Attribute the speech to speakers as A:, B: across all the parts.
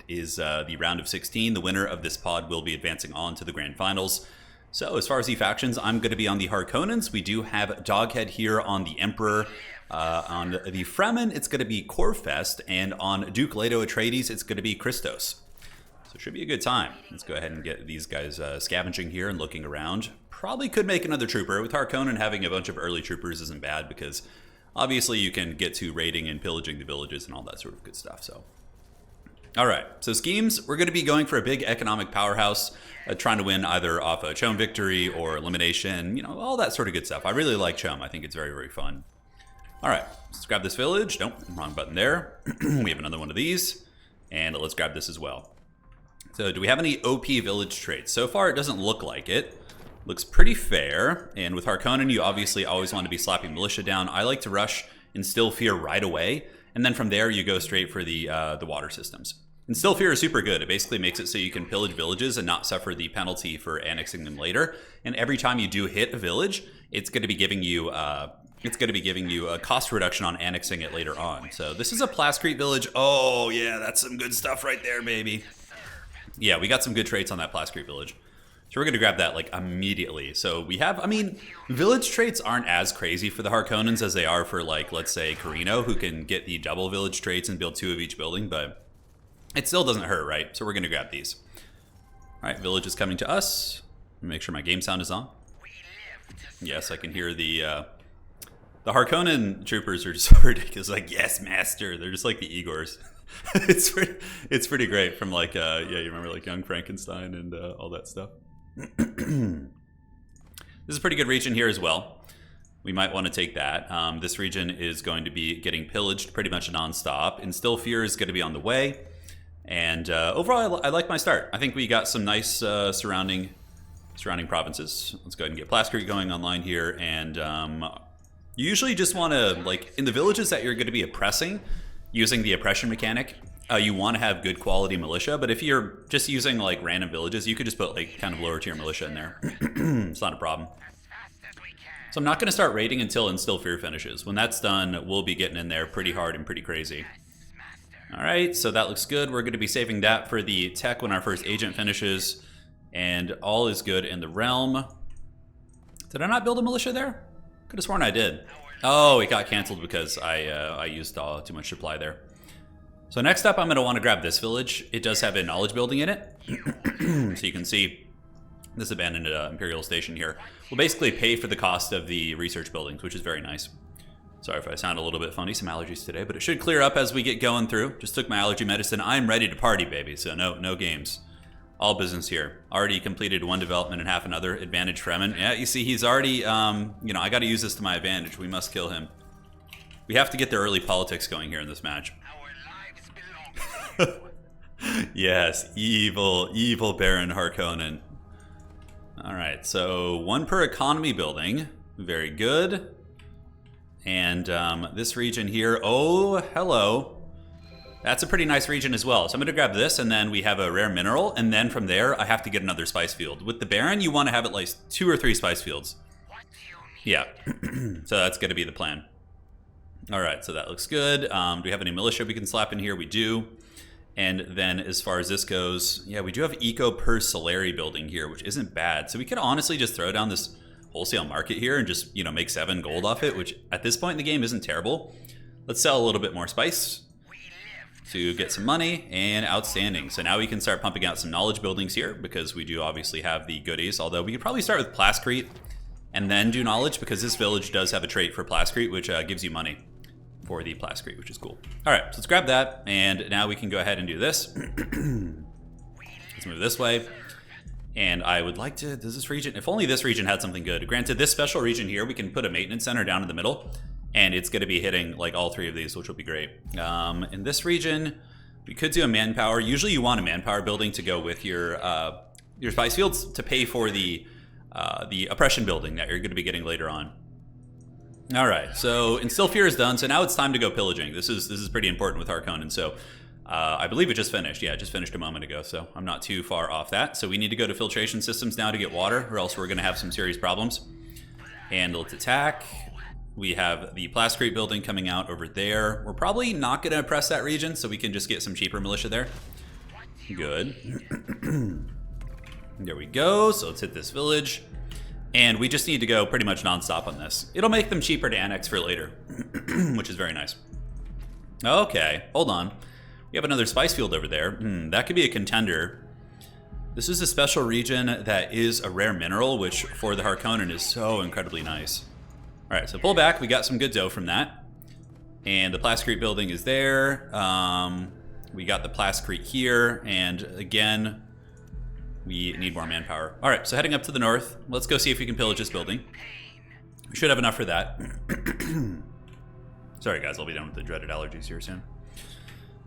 A: It is the round of 16. The winner of this pod will be advancing on to the grand finals. So as far as the factions, I'm going to be on the Harkonnens. We do have Doghead here on the Emperor. On the Fremen, it's going to be Corfest. And on Duke Leto Atreides, it's going to be Christos. So it should be a good time. Let's go ahead and get these guys scavenging here and looking around. Probably could make another trooper. With Harkonnen, having a bunch of early troopers isn't bad because obviously you can get to raiding and pillaging the villages and all that sort of good stuff. So, all right. So schemes, we're going to be going for a big economic powerhouse, trying to win either off a Chom victory or elimination, you know, all that sort of good stuff. I really like Chom. I think it's very, very fun. All right. Let's grab this village. Nope, wrong button there. We have another one of these. And let's grab this as well. So do we have any OP village traits? So far, it doesn't look like it. Looks pretty fair. And with Harkonnen, you obviously always want to be slapping militia down. I like to rush Instill Fear right away. And then from there, you go straight for the water systems. Instill Fear is super good. It basically makes it so you can pillage villages and not suffer the penalty for annexing them later. And every time you do hit a village, it's going to be giving you a cost reduction on annexing it later on. So this is a Plascrete village. Oh yeah, that's some good stuff right there, baby. Yeah, we got some good traits on that Plascrete village. So we're going to grab that like immediately. So we have, I mean, village traits aren't as crazy for the Harkonnens as they are for like, let's say Corrino, who can get the double village traits and build 2 of each building, but it still doesn't hurt, right? So we're going to grab these. All right, village is coming to us. Make sure my game sound is on. Yes, I can hear the Harkonnen troopers are just so ridiculous. Like, yes, master. They're just like the Igors. it's pretty great from like yeah, you remember like Young Frankenstein and all that stuff. This is a pretty good region here as well. We might want to take that. This region is going to be getting pillaged pretty much nonstop. Instill Fear is going to be on the way. And overall, I like my start. I think we got some nice surrounding provinces. Let's go ahead and get Plascrete going online here. And you usually just want to, like, in the villages that you're going to be oppressing, using the oppression mechanic, you want to have good quality militia. But if you're just using like random villages, you could just put like kind of lower tier militia in there. It's not a problem. So I'm not going to start raiding until Instill Fear finishes. When that's done, we'll be getting in there pretty hard and pretty crazy. All right, so that looks good. We're going to be saving that for the tech when our first agent finishes. And all is good in the realm. Did I not build a militia there? Could have sworn I did. Oh, it got canceled because I used too much supply there. So next up, I'm going to want to grab this village. It does have a knowledge building in it. So you can see this abandoned Imperial station here will basically pay for the cost of the research buildings, which is very nice. Sorry if I sound a little bit funny, some allergies today, but it should clear up as we get going through. Just took my allergy medicine. I'm ready to party, baby, so no games. All business here. Already completed 1 development and half another. Advantage Fremen. Yeah, you see, he's already, you know, I got to use this to my advantage. We must kill him. We have to get the early politics going here in this match. Yes, evil Baron Harkonnen. All right, so 1 per economy building. Very good. And this region here, oh, hello. That's a pretty nice region as well. So I'm going to grab this, and then we have a rare mineral, and then from there, I have to get another spice field. With the Baron, you want to have at least 2 or 3 spice fields. Yeah, so that's going to be the plan. All right, so that looks good. Do we have any militia we can slap in here? We do. And then as far as this goes, yeah, we do have Eco per Solari building here, which isn't bad. So we could honestly just throw down this wholesale market here and just, you know, make 7 gold off it, which at this point in the game isn't terrible. Let's sell a little bit more spice to get some money, and outstanding. So now we can start pumping out some knowledge buildings here because we do obviously have the goodies, although we could probably start with Plascrete and then do knowledge because this village does have a trait for Plascrete, which gives you money for the Plascrete, which is cool. All right, so let's grab that, and now we can go ahead and do this. Let's move this way. And I would like to, does this region, if only this region had something good. Granted, this special region here, we can put a maintenance center down in the middle, and it's going to be hitting like all 3 of these, which will be great. In this region, we could do a manpower. Usually you want a manpower building to go with your spice fields to pay for the oppression building that you're going to be getting later on. All right, so Instill Fear is done, so now it's time to go pillaging. This is pretty important with Harkonnen, so I believe it just finished. Yeah, it just finished a moment ago, so I'm not too far off that. So we need to go to filtration systems now to get water, or else we're going to have some serious problems. And let's attack. We have the Plascrete building coming out over there. We're probably not going to oppress that region, so we can just get some cheaper militia there. Good. There we go. So let's hit this village. And we just need to go pretty much nonstop on this. It'll make them cheaper to annex for later, which is very nice. Okay, hold on. We have another spice field over there. That could be a contender. This is a special region that is a rare mineral, which for the Harkonnen is so incredibly nice. All right, so pull back. We got some good dough from that. And the Plascrete building is there. We got the Plascrete here. And again, we need more manpower. All right, so heading up to the north. Let's go see if we can pillage this building. We should have enough for that. Sorry, guys, I'll be done with the dreaded allergies here soon.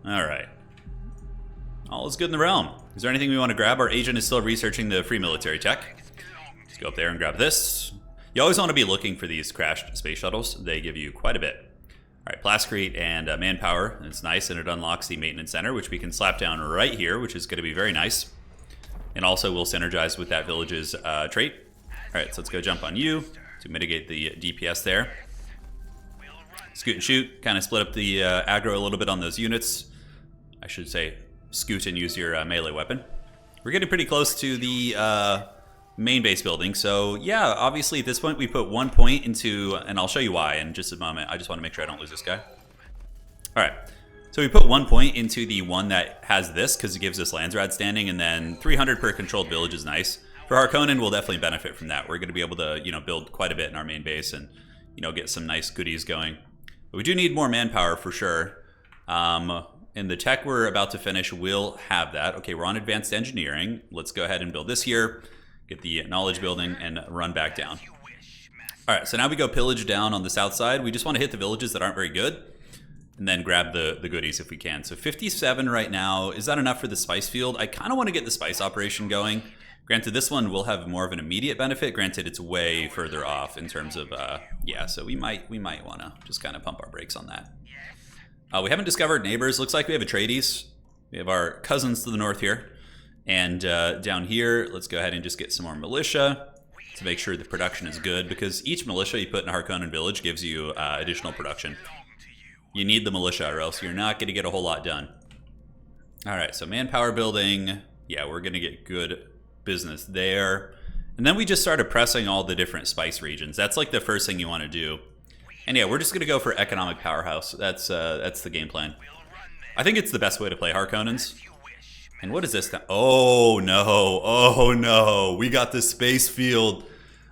A: All right. All is good in the realm. Is there anything we want to grab? Our agent is still researching the free military tech. Let's go up there and grab this. You always want to be looking for these crashed space shuttles. They give you quite a bit. All right, Plascrete and manpower. It's nice, and it unlocks the maintenance center, which we can slap down right here, which is going to be very nice. And also will synergize with that village's trait. All right, so let's go jump on you to mitigate the DPS there. Scoot and shoot, kind of split up the aggro a little bit on those units. I should say scoot and use your melee weapon. We're getting pretty close to the main base building. So yeah, obviously at this point we put 1 point into, and I'll show you why in just a moment. I just want to make sure I don't lose this guy. All right. So we put 1 point into the one that has this because it gives us Landsrad standing, and then 300 per controlled village is nice. For Harkonnen, we'll definitely benefit from that. We're going to be able to, build quite a bit in our main base and, get some nice goodies going. But we do need more manpower for sure. And the tech we're about to finish will have that. Okay, we're on advanced engineering. Let's go ahead and build this here, get the knowledge building, and run back down. All right, so now we go pillage down on the south side. We just want to hit the villages that aren't very good, and then grab the goodies if we can. So 57 right now. Is that enough for the spice field? I kind of want to get the spice operation going. Granted, this one will have more of an immediate benefit. Granted, it's way further off in terms of, yeah, so we might want to just kind of pump our brakes on that. We haven't discovered neighbors. Looks like we have Atreides. We have our cousins to the north here. And down here, let's go ahead and just get some more militia to make sure the production is good, because each militia you put in a Harkonnen village gives you additional production. You need the militia or else you're not going to get a whole lot done. All right, so manpower building. Yeah, we're going to get good business there. And then we just started pressing all the different spice regions. That's like the first thing you want to do. And yeah, we're just going to go for economic powerhouse. That's the game plan. I think it's the best way to play Harkonnens. And what is this? Oh no, we got this space field.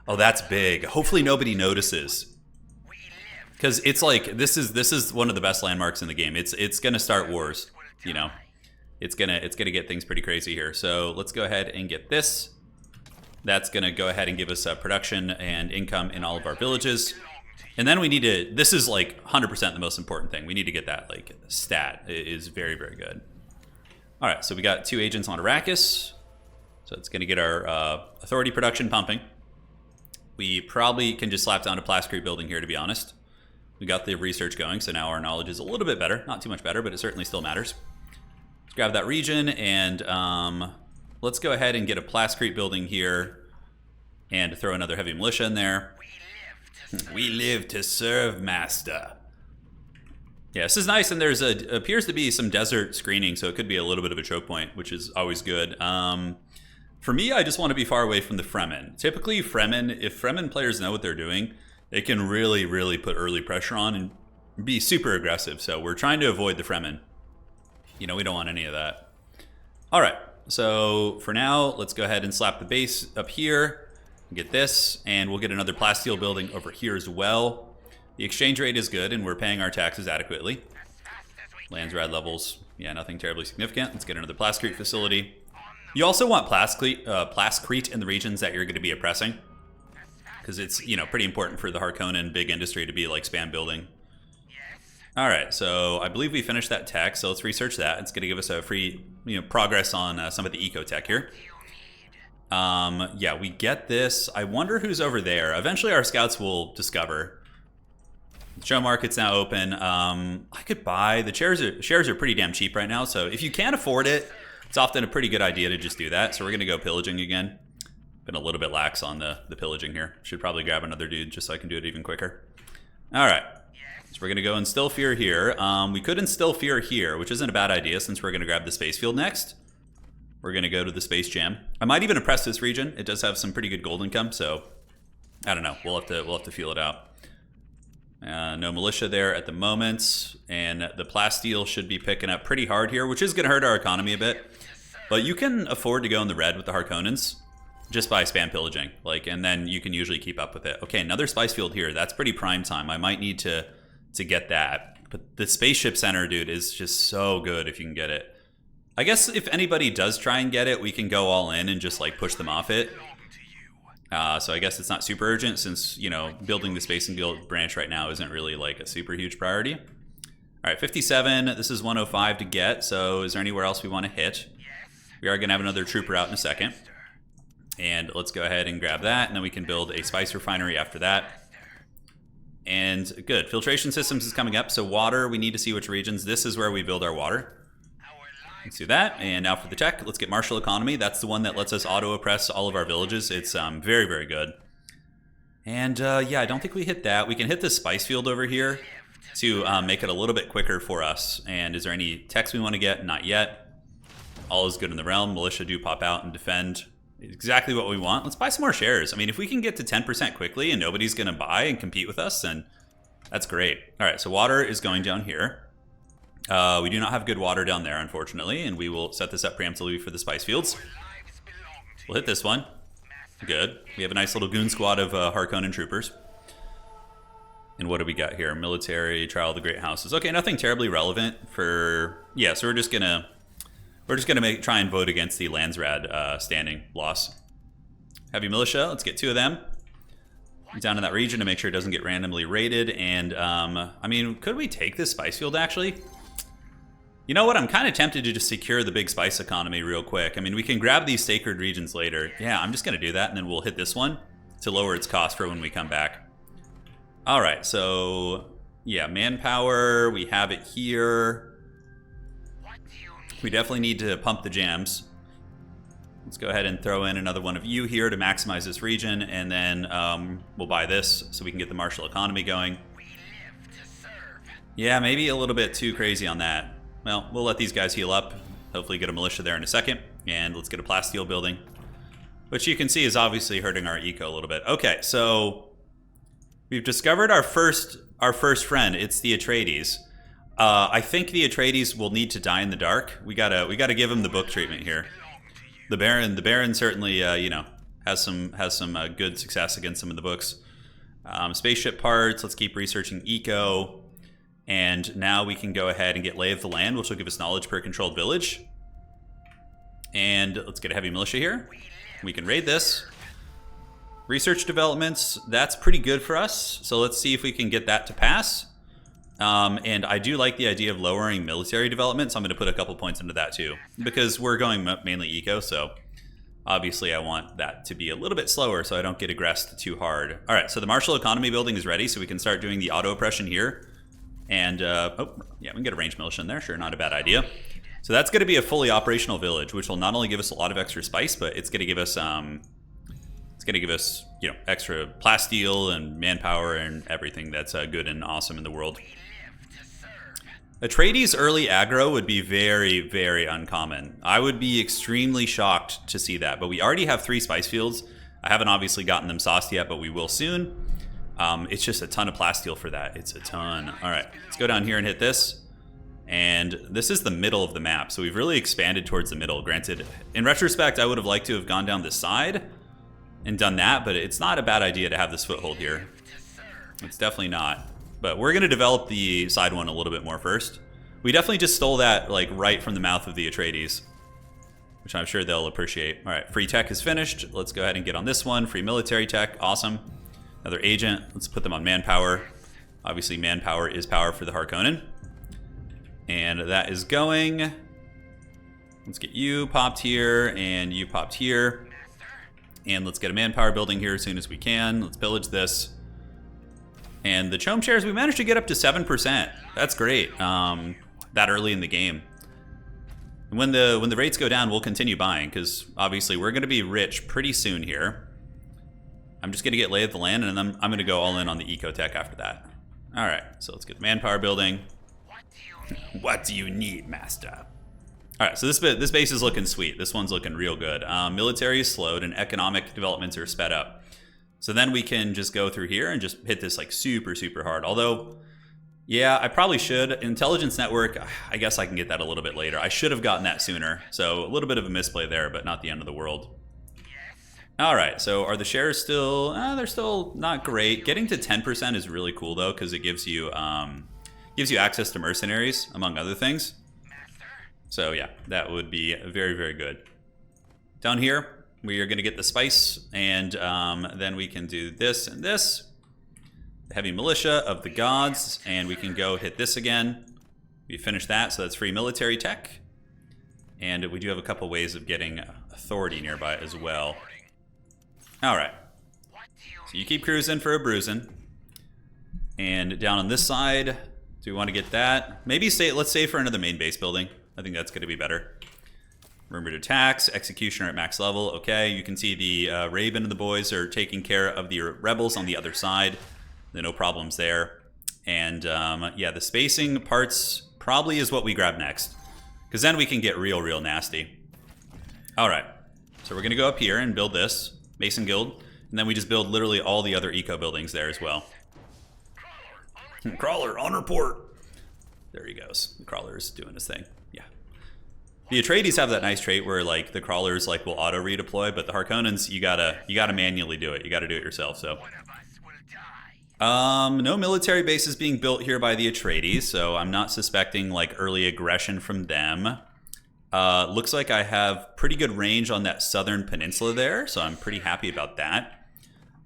A: Oh, that's big. Hopefully nobody notices. Because it's like, this is one of the best landmarks in the game. It's going to start wars, It's gonna get things pretty crazy here. So let's go ahead and get this. That's gonna go ahead and give us production and income in all of our villages. And then we need to, this is like 100% the most important thing. We need to get that like stat. It is very, very good. All right, so we got 2 agents on Arrakis. So it's gonna get our authority production pumping. We probably can just slap down a Plascrete building here, to be honest. We got the research going, so now our knowledge is a little bit better. Not too much better, but it certainly still matters. Let's grab that region, and let's go ahead and get a Plascrete building here and throw another heavy militia in there. We live to serve, master. Yeah, this is nice, and there's appears to be some desert screening, so it could be a little bit of a choke point, which is always good. For me, I just want to be far away from the Fremen. Typically, if Fremen players know what they're doing, they can really, really put early pressure on and be super aggressive. So we're trying to avoid the Fremen. We don't want any of that. All right, so for now, let's go ahead and slap the base up here. Get this, and we'll get another plasteel building over here as well. The exchange rate is good, and we're paying our taxes adequately. Landsrad levels, yeah, nothing terribly significant. Let's get another Plascrete facility. You also want Plascrete in the regions that you're going to be oppressing, because it's pretty important for the Harkonnen big industry to be like spam building. All right, so I believe we finished that tech, so let's research that. It's going to give us a free progress on some of the eco tech here. Yeah, we get this. I wonder who's over there. Eventually our scouts will discover. The show market's now open. I could buy, the shares are pretty damn cheap right now, so if you can't afford it, it's often a pretty good idea to just do that. So we're gonna go pillaging again. Been a little bit lax on the pillaging here. Should probably grab another dude just so I can do it even quicker. All right, so we're gonna go instill fear here. We could instill fear here, which isn't a bad idea since we're gonna grab the space field next. we're going to go to the Space Jam. I might even oppress this region. It does have some pretty good gold income, so I don't know. We'll have to feel it out. No militia there at the moment, and the plasteel should be picking up pretty hard here, which is going to hurt our economy a bit. But you can afford to go in the red with the Harkonnens just by spam pillaging, and then you can usually keep up with it. Okay, another spice field here. That's pretty prime time. I might need to get that. But the spaceship center, dude, is just so good if you can get it. I guess if anybody does try and get it, we can go all in and just push them off it. So I guess it's not super urgent since, building the Space and Guild branch right now isn't really a super huge priority. All right, 57. This is 105 to get. So is there anywhere else we want to hit? We are going to have another trooper out in a second. And let's go ahead and grab that. And then we can build a spice refinery after that. And good. Filtration systems is coming up. So water, we need to see which regions. This is where we build our water. Let's do that. And now for the tech, let's get martial economy. That's the one that lets us auto-oppress all of our villages. It's very, very good. And yeah, I don't think we hit that. We can hit this spice field over here to make it a little bit quicker for us. And is there any techs we want to get? Not yet. All is good in the realm. Militia do pop out and defend. Exactly what we want. Let's buy some more shares. I mean, if we can get to 10% quickly and nobody's going to buy and compete with us, then that's great. All right, so water is going down here. We do not have good water down there, unfortunately, and we will set this up preemptively for the spice fields. We'll hit this one. Good. We have a nice little goon squad of Harkonnen troopers. And what do we got here? Military, trial of the great houses. Okay, nothing terribly relevant for... Yeah, so we're just gonna try and vote against the Landsrad standing loss. Heavy militia, let's get 2 of them down in that region to make sure it doesn't get randomly raided. And I mean, could we take this spice field actually? You know what? I'm kind of tempted to just secure the big spice economy real quick. I mean, we can grab these sacred regions later. Yeah, I'm just going to do that, and then we'll hit this one to lower its cost for when we come back. All right, so yeah, manpower, we have it here. We definitely need to pump the jams. Let's go ahead and throw in another one of you here to maximize this region, and then we'll buy this so we can get the martial economy going. Yeah, maybe a little bit too crazy on that. Well, we'll let these guys heal up. Hopefully get a militia there in a second. And let's get a plasteel building, which you can see is obviously hurting our eco a little bit. Okay, so we've discovered our first friend. It's the Atreides. I think the Atreides will need to die in the dark. We gotta give him the book treatment here. The Baron certainly has some good success against some of the books. Spaceship parts. Let's keep researching eco. And now we can go ahead and get Lay of the Land, which will give us knowledge per controlled village. And let's get a heavy militia here. We can raid this. Research developments, that's pretty good for us. So let's see if we can get that to pass. And I do like the idea of lowering military development, so I'm going to put a couple points into that too. Because we're going mainly eco, so obviously I want that to be a little bit slower so I don't get aggressed too hard. All right, so the martial economy building is ready, so we can start doing the auto-oppression here. And, oh, yeah, we can get a ranged militia in there. Sure, not a bad idea. So that's going to be a fully operational village, which will not only give us a lot of extra spice, but it's going to give us, extra plasteel and manpower and everything that's good and awesome in the world. Atreides early aggro would be very, very uncommon. I would be extremely shocked to see that, but we already have 3 spice fields. I haven't obviously gotten them sauced yet, but we will soon. It's just a ton of plasteel for that. It's a ton. All right, let's go down here and hit this. And this is the middle of the map, so we've really expanded towards the middle. Granted, in retrospect, I would have liked to have gone down this side and done that, but it's not a bad idea to have this foothold here. It's definitely not. But we're going to develop the side one a little bit more first. We definitely just stole that right from the mouth of the Atreides, which I'm sure they'll appreciate. All right, free tech is finished. Let's go ahead and get on this one. Free military tech, awesome. Another agent, let's put them on manpower. Obviously manpower is power for the Harkonnen. And that is going. Let's get you popped here and you popped here. And let's get a manpower building here as soon as we can. Let's pillage this. And the Chome shares, we managed to get up to 7%. That's great, that early in the game. And when the rates go down, we'll continue buying, because obviously we're going to be rich pretty soon here. I'm just going to get Lay of the Land, and then I'm going to go all in on the Ecotech after that. All right, so let's get the manpower building. What do you need, master? All right, so this base is looking sweet. This one's looking real good. Military is slowed and economic developments are sped up. So then we can just go through here and just hit this like super, super hard. Although, yeah, I probably should. Intelligence network, I guess I can get that a little bit later. I should have gotten that sooner. So a little bit of a misplay there, but not the end of the world. All right, so are the shares still, they're still not great. Getting to 10% is really cool though, because it gives you access to mercenaries, among other things. So yeah, that would be very, very good. Down here, we are going to get the spice, and then we can do this and this. The heavy militia of the gods, and we can go hit this again. We finish that, so that's free military tech. And we do have a couple ways of getting authority nearby as well. All right. So you keep cruising for a bruising. And down on this side, do we want to get that? Maybe let's save for another main base building. I think that's going to be better. Rumored attacks, executioner at max level. Okay, you can see the Raven and the boys are taking care of the rebels on the other side. There are no problems there. And yeah, the spacing parts probably is what we grab next, because then we can get real nasty. All right, so we're going to go up here and build this Mason Guild, and then we just build literally all the other eco buildings there as well. Crawler on report. There he goes. The crawler's doing his thing. Yeah. The Atreides have that nice trait where like the crawlers like will auto redeploy, but the Harkonnens you gotta manually do it. You gotta do it yourself. So, no military bases being built here by the Atreides, so I'm not suspecting like early aggression from them. Looks like I have pretty good range on that southern peninsula there, so I'm pretty happy about that.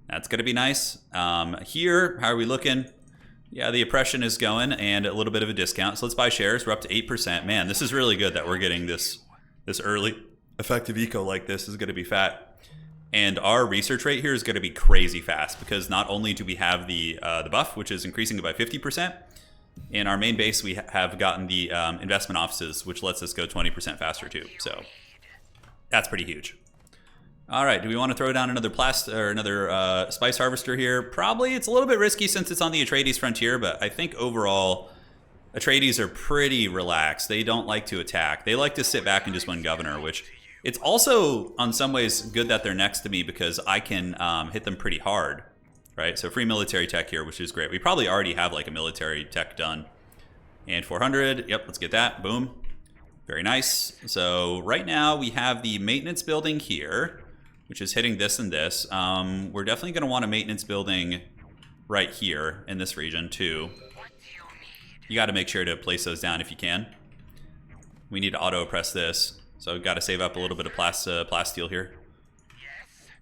A: That's gonna be nice. Here, how are we looking? Yeah, the oppression is going, and a little bit of a discount. So let's buy shares. We're up to 8%. Man, this is really good that we're getting this early effective eco like this. Is going to be fat. And our research rate here is going to be crazy fast, because not only do we have the buff, which is increasing by 50%, in our main base we have gotten the investment offices, which lets us go 20% faster too. So that's pretty huge. All right, do we want to throw down another spice harvester here? Probably. It's a little bit risky since it's on the Atreides frontier, but I think overall Atreides are pretty relaxed. They don't like to attack. They like to sit back and just win governor, which it's also on some ways good that they're next to me, because I can hit them pretty hard, right? So free military tech here, which is great. We probably already have like a military tech done. And 400, yep, let's get that, boom. Very nice. So right now we have the maintenance building here, which is hitting this and this. We're definitely going to want a maintenance building right here in this region too. You got to make sure to place those down if you can. We need to auto-oppress this, so we've got to save up a little bit of plasteel here.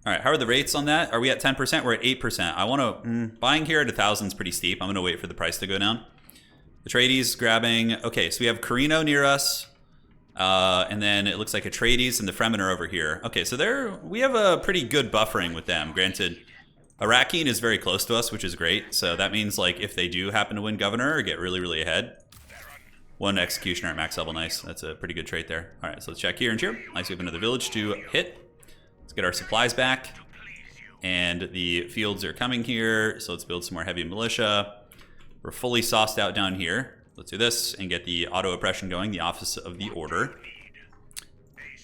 A: All right, how are the rates on that? Are we at 10%? We're at 8%. I want to... buying here at 1,000 is pretty steep. I'm going to wait for the price to go down. Atreides grabbing... Okay, so we have Corrino near us. And then it looks like Atreides and the Fremen are over here. Okay, so we have a pretty good buffering with them. Granted, Arrakeen is very close to us, which is great. So that means like if they do happen to win governor or get really ahead, one executioner at max level, nice. That's a pretty good trait there. All right, so let's check here and here. Nice, we have another village to hit. Let's get our supplies back. And the fields are coming here, so let's build some more heavy militia. We're fully sauced out down here. Let's do this and get the auto oppression going, the Office of the Order.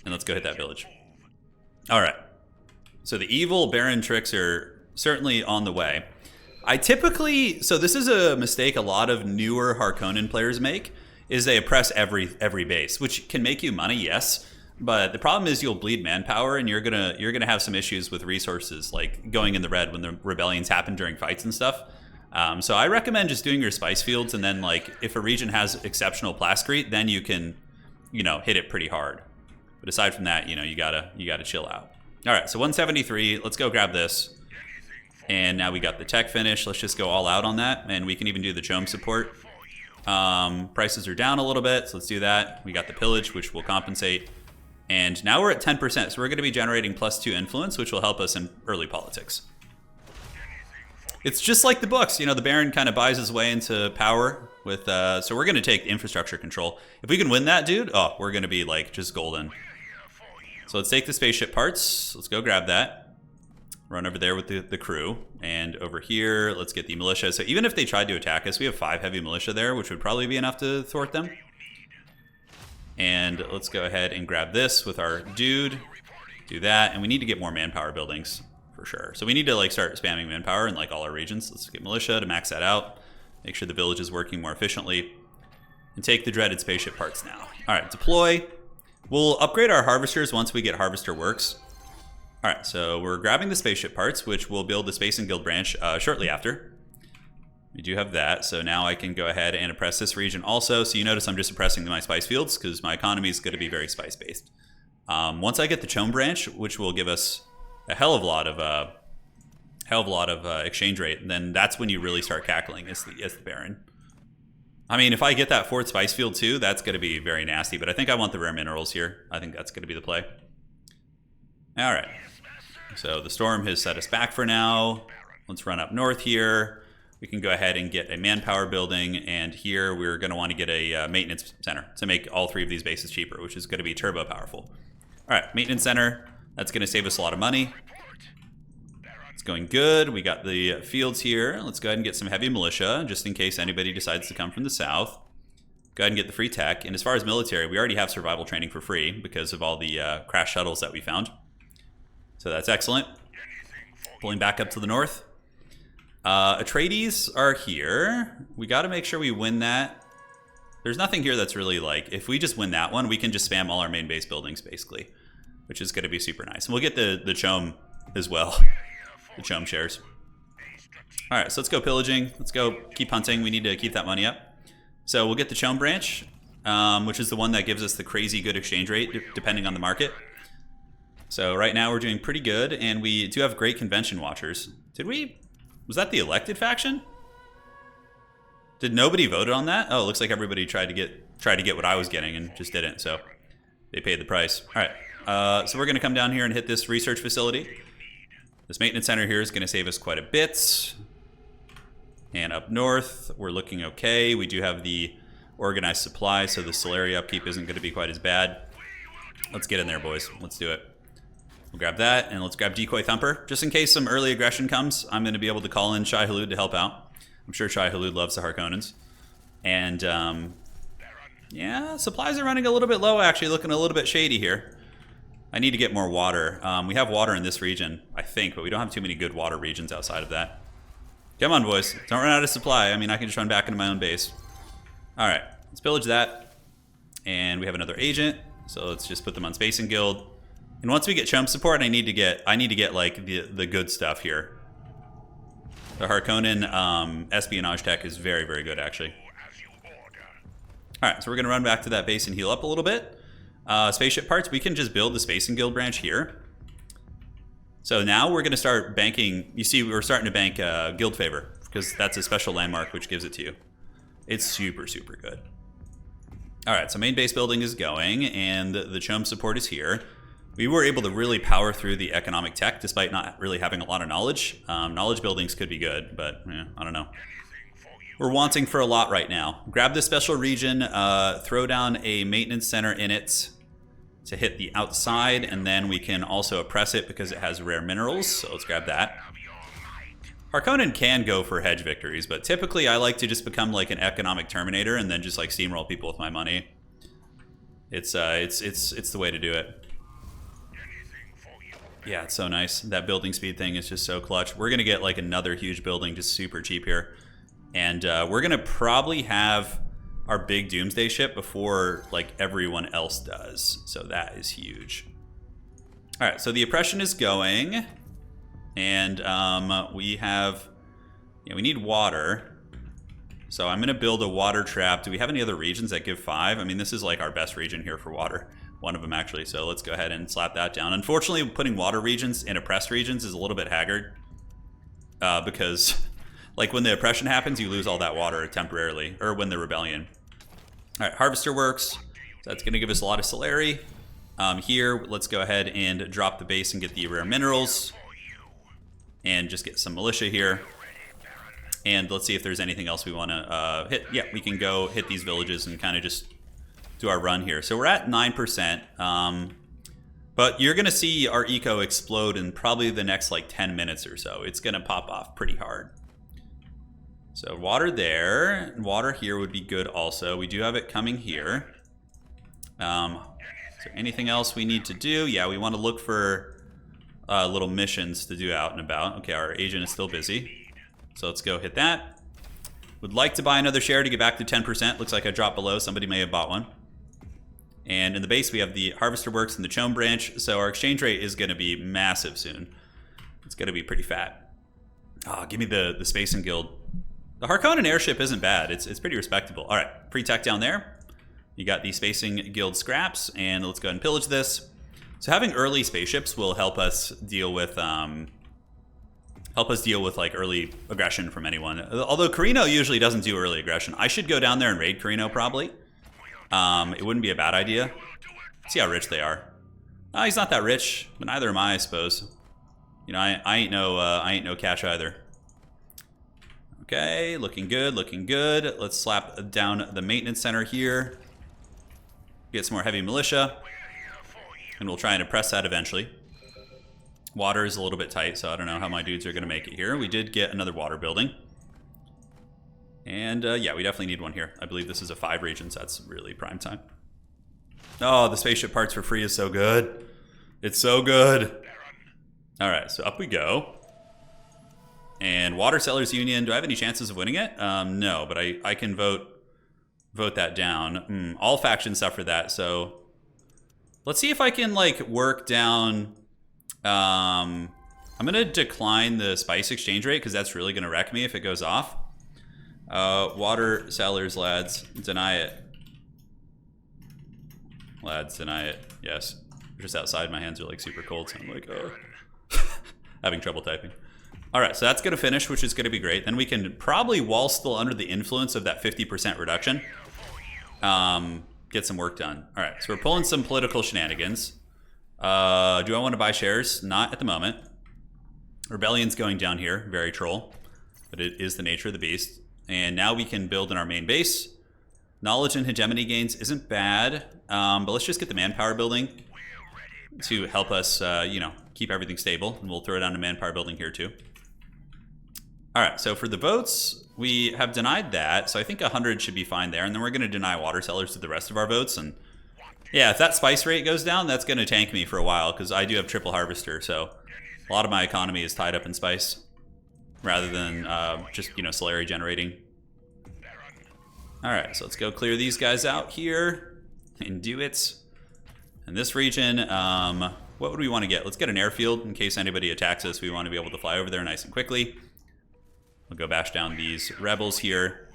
A: And let's go hit that village. All right. So the evil Baron tricks are certainly on the way. So this is a mistake a lot of newer Harkonnen players make, is they oppress every base, which can make you money, yes. But the problem is you'll bleed manpower, and you're gonna have some issues with resources, like going in the red when the rebellions happen during fights and stuff. So I recommend just doing your spice fields, and then like if a region has exceptional plascrete, then you can, hit it pretty hard. But aside from that, you gotta chill out. All right, so 173. Let's go grab this. And now we got the tech finish. Let's just go all out on that, and we can even do the chome support. Prices are down a little bit, so let's do that. We got the pillage, which will compensate. And now we're at 10%, so we're going to be generating +2 influence, which will help us in early politics. It's just like the books, the Baron kind of buys his way into power with, so we're going to take infrastructure control. If we can win that, dude, we're going to be like just golden. So let's take the spaceship parts. Let's go grab that. Run over there with the crew. And over here, let's get the militia. So even if they tried to attack us, we have 5 heavy militia there, which would probably be enough to thwart them. And let's go ahead and grab this with our dude. Do that, and we need to get more manpower buildings for sure. So we need to like start spamming manpower in like all our regions. Let's get militia to max that out. Make sure the village is working more efficiently. And take the dreaded spaceship parts now. All right, deploy. We'll upgrade our harvesters once we get harvester works. All right, so we're grabbing the spaceship parts, which we'll build the Space and Guild branch shortly after. We do have that, so now I can go ahead and oppress this region also. So you notice I'm just oppressing my spice fields because my economy is going to be very spice-based. Once I get the Chome branch, which will give us a hell of a lot of exchange rate, then that's when you really start cackling as the Baron. I mean, if I get that fourth spice field too, that's going to be very nasty. But I think I want the rare minerals here. I think that's going to be the play. All right. So the storm has set us back for now. Let's run up north here. We can go ahead and get a manpower building. And here we're going to want to get a maintenance center to make all three of these bases cheaper, which is going to be turbo powerful. All right, maintenance center. That's going to save us a lot of money. It's going good. We got the fields here. Let's go ahead and get some heavy militia, just in case anybody decides to come from the south. Go ahead and get the free tech. And as far as military, we already have survival training for free because of all the crash shuttles that we found. So that's excellent. Pulling back up to the north. Atreides are here. We got to make sure we win that. There's nothing here that's really like, if we just win that one, we can just spam all our main base buildings, basically, which is going to be super nice. And we'll get the Chome as well. The Chome shares. All right, so let's go pillaging. Let's go keep hunting. We need to keep that money up. So we'll get the Chome branch, which is the one that gives us the crazy good exchange rate depending on the market. So right now we're doing pretty good, and we do have great convention watchers. Was that the elected faction? Did nobody vote on that? Oh, it looks like everybody tried to get what I was getting and just didn't, so they paid the price. All right, so we're gonna come down here and hit this research facility. This maintenance center here is going to save us quite a bit. And up north, we're looking okay. We do have the organized supply, so the Solaria upkeep isn't going to be quite as bad. Let's get in there, boys. Let's do it. We'll grab that, and let's grab Decoy Thumper. Just in case some early aggression comes, I'm going to be able to call in Shai Hulud to help out. I'm sure Shai Hulud loves the Harkonnens. And, yeah, supplies are running a little bit low, actually, looking a little bit shady here. I need to get more water. We have water in this region, I think, but we don't have too many good water regions outside of that. Come on, boys. Don't run out of supply. I mean, I can just run back into my own base. All right, let's pillage that. And we have another agent, so let's just put them on Space and Guild. And once we get Chome support, I need to get like the good stuff here. The Harkonnen espionage tech is very, very good, actually. All right, so we're gonna run back to that base and heal up a little bit. Spaceship parts, we can just build the Space and Guild branch here. So now we're going to start banking. You see, we're starting to bank Guild Favor because that's a special landmark which gives it to you. It's super, super good. All right, so main base building is going, and the Chome support is here. We were able to really power through the economic tech despite not really having a lot of knowledge. Knowledge buildings could be good, but I don't know. We're wanting for a lot right now. Grab this special region, throw down a maintenance center in it to hit the outside, and then we can also oppress it because it has rare minerals, so let's grab that. Harkonnen can go for hedge victories, but typically I like to just become like an economic terminator and then just like steamroll people with my money. It's the way to do it. Yeah, it's so nice. That building speed thing is just so clutch. We're gonna get like another huge building just super cheap here. And we're gonna probably have our big doomsday ship before like everyone else does. So that is huge. All right, so the oppression is going, and we need water. So I'm gonna build a water trap. Do we have any other regions that give 5? I mean, this is like our best region here for water. One of them actually, so let's go ahead and slap that down. Unfortunately, putting water regions in oppressed regions is a little bit haggard because like when the oppression happens, you lose all that water temporarily, or when the rebellion. All right, harvester works. So that's gonna give us a lot of salary. Here, let's go ahead and drop the base and get the rare minerals. And just get some militia here. And let's see if there's anything else we wanna hit. Yeah, we can go hit these villages and kind of just do our run here. So we're at 9%. But you're gonna see our eco explode in probably the next like 10 minutes or so. It's gonna pop off pretty hard. So water there, and water here would be good also. We do have it coming here. Is there anything else we need to do? Yeah, we want to look for little missions to do out and about. Okay, our agent is still busy. So let's go hit that. Would like to buy another share to get back to 10%. Looks like I dropped below. Somebody may have bought one. And in the base, we have the Harvester Works and the Chome branch. So our exchange rate is going to be massive soon. It's going to be pretty fat. Oh, give me the Spacing Guild. The Harkonnen airship isn't bad. It's pretty respectable. All right, free tech down there. You got the Spacing Guild scraps, and let's go ahead and pillage this. So having early spaceships will help us deal with like early aggression from anyone. Although Corrino usually doesn't do early aggression. I should go down there and raid Corrino probably. It wouldn't be a bad idea. See how rich they are. Oh, he's not that rich, but neither am I suppose. You know, I ain't no cash either. Okay, looking good, looking good. Let's slap down the maintenance center here. Get some more heavy militia. And we'll try and oppress that eventually. Water is a little bit tight, so I don't know how my dudes are going to make it here. We did get another water building. And yeah, we definitely need one here. I believe this is a 5 region, so that's really prime time. Oh, the spaceship parts for free is so good. It's so good. All right, so up we go. And Water Sellers Union, do I have any chances of winning it? No, but I can vote that down. All factions suffer that, so let's see if I can like work down. I'm gonna decline the spice exchange rate because that's really gonna wreck me if it goes off. Water Sellers, lads, deny it. Lads, deny it. Yes. Just outside, my hands are like super cold, so I'm like, oh. Having trouble typing. All right, so that's going to finish, which is going to be great. Then we can probably, while still under the influence of that 50% reduction, get some work done. All right, so we're pulling some political shenanigans. Do I want to buy shares? Not at the moment. Rebellion's going down here, very troll, but it is the nature of the beast. And now we can build in our main base. Knowledge and hegemony gains isn't bad, but let's just get the manpower building to help us, you know, keep everything stable. And we'll throw down a manpower building here too. All right, so for the votes, we have denied that. So I think 100 should be fine there. And then we're going to deny water sellers to the rest of our votes. And yeah, if that spice rate goes down, that's going to tank me for a while because I do have triple harvester. So a lot of my economy is tied up in spice rather than just, you know, salary generating. All right, so let's go clear these guys out here and do it. In this region, what would we want to get? Let's get an airfield in case anybody attacks us. We want to be able to fly over there nice and quickly. We'll go bash down these rebels here.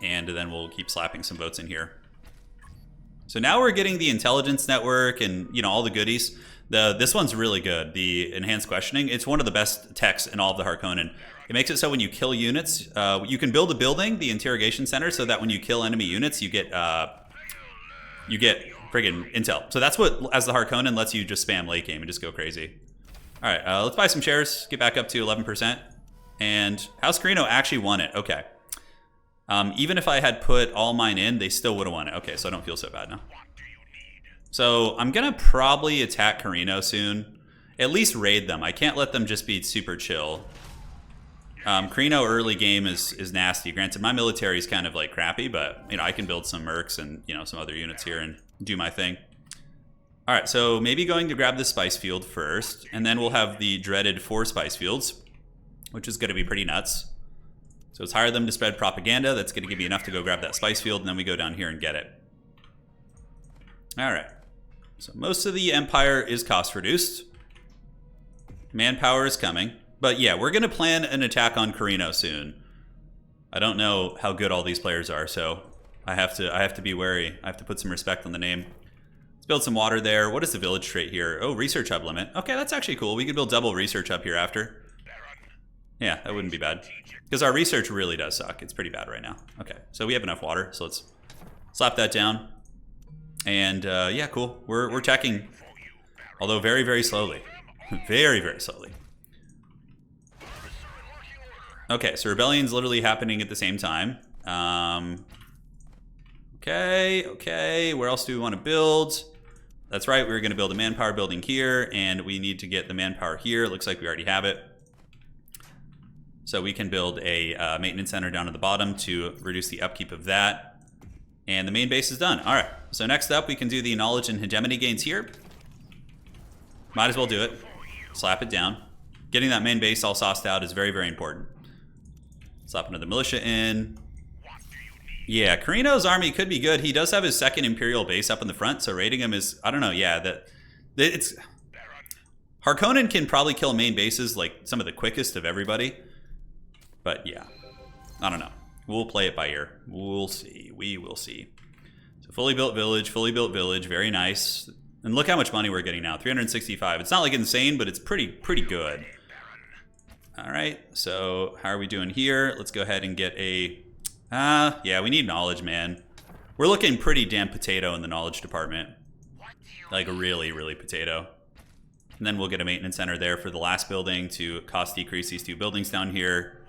A: And then we'll keep slapping some votes in here. So now we're getting the intelligence network and, you know, all the goodies. This one's really good, the enhanced questioning. It's one of the best techs in all of the Harkonnen. It makes it so when you kill units, you can build a building, the interrogation center, so that when you kill enemy units, you get friggin' intel. So that's what, as the Harkonnen, lets you just spam late game and just go crazy. All right, let's buy some shares, get back up to 11%. And House Corrino actually won it. Okay. Even if I had put all mine in, they still would have won it. Okay, so I don't feel so bad now. So I'm going to probably attack Corrino soon. At least raid them. I can't let them just be super chill. Corrino early game is nasty. Granted, my military is kind of like crappy, but you know, I can build some mercs and, you know, some other units here and do my thing. All right, so maybe going to grab the spice field first, and then we'll have the dreaded 4 spice fields, which is going to be pretty nuts. So let's hire them to spread propaganda. That's going to give me enough to go grab that spice field, and then we go down here and get it. All right. So most of the empire is cost reduced. Manpower is coming. But yeah, we're going to plan an attack on Corrino soon. I don't know how good all these players are, so I have to be wary. I have to put some respect on the name. Let's build some water there. What is the village trait here? Oh, research hub limit. Okay, that's actually cool. We could build double research hub here after. Yeah, that wouldn't be bad. Because our research really does suck. It's pretty bad right now. Okay, so we have enough water, so let's slap that down. And yeah, cool. We're checking, although very, very slowly. Very, very slowly. Okay, so rebellion's literally happening at the same time. Okay, where else do we want to build? That's right, we were going to build a manpower building here, and we need to get the manpower here. Looks like we already have it. So we can build a maintenance center down at the bottom to reduce the upkeep of that. And the main base is done. All right, so next up we can do the knowledge and hegemony gains here. Might as well do it. Slap it down. Getting that main base all sauced out is very, very important. Slap another militia in. Yeah, Corrino's army could be good. He does have his second Imperial base up in the front, so raiding him is, I don't know, yeah, it's... Harkonnen can probably kill main bases like some of the quickest of everybody. But yeah, I don't know. We'll play it by ear. We'll see. We will see. So fully built village, very nice. And look how much money we're getting now, 365. It's not like insane, but it's pretty good. All right, so how are we doing here? Let's go ahead and get a... yeah, we need knowledge, man. We're looking pretty damn potato in the knowledge department. Like really, really potato. And then we'll get a maintenance center there for the last building to cost decrease these two buildings down here.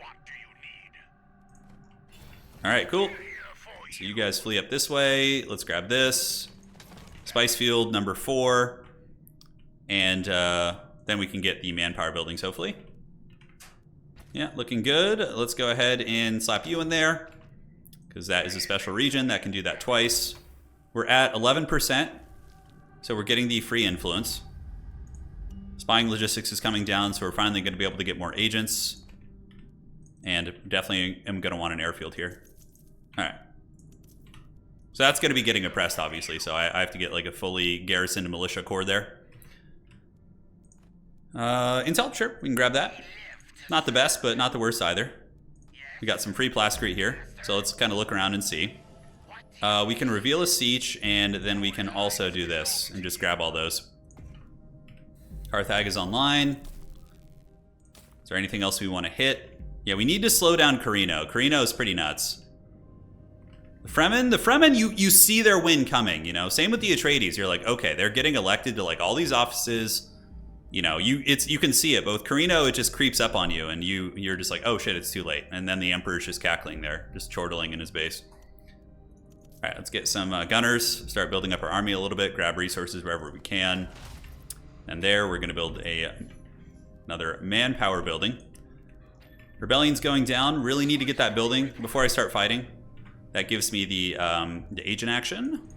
A: All right, cool. So you guys flee up this way. Let's grab this. Spice field number 4. And then we can get the manpower buildings, hopefully. Yeah, looking good. Let's go ahead and slap you in there, because that is a special region that can do that twice. We're at 11%, so we're getting the free influence. Spying logistics is coming down, so we're finally going to be able to get more agents. And definitely am going to want an airfield here. All right. So that's going to be getting oppressed, obviously, so I have to get like a fully garrisoned militia corps there. Intel, sure, we can grab that. Not the best, but not the worst either. We got some free plascrete here, so let's kind of look around and see. We can reveal a siege, and then we can also do this and just grab all those. Carthage is online. Is there anything else we want to hit? Yeah, we need to slow down Corrino. Corrino is pretty nuts. The Fremen, you see their win coming, you know? Same with the Atreides. You're like, okay, they're getting elected to like all these offices. You know, you can see it. Both Corrino, it just creeps up on you, and you're just like, oh shit, it's too late. And then the Emperor's just cackling there, just chortling in his base. All right, let's get some gunners, start building up our army a little bit, grab resources wherever we can. And there, we're going to build another manpower building. Rebellion's going down. Really need to get that building before I start fighting. That gives me the agent action,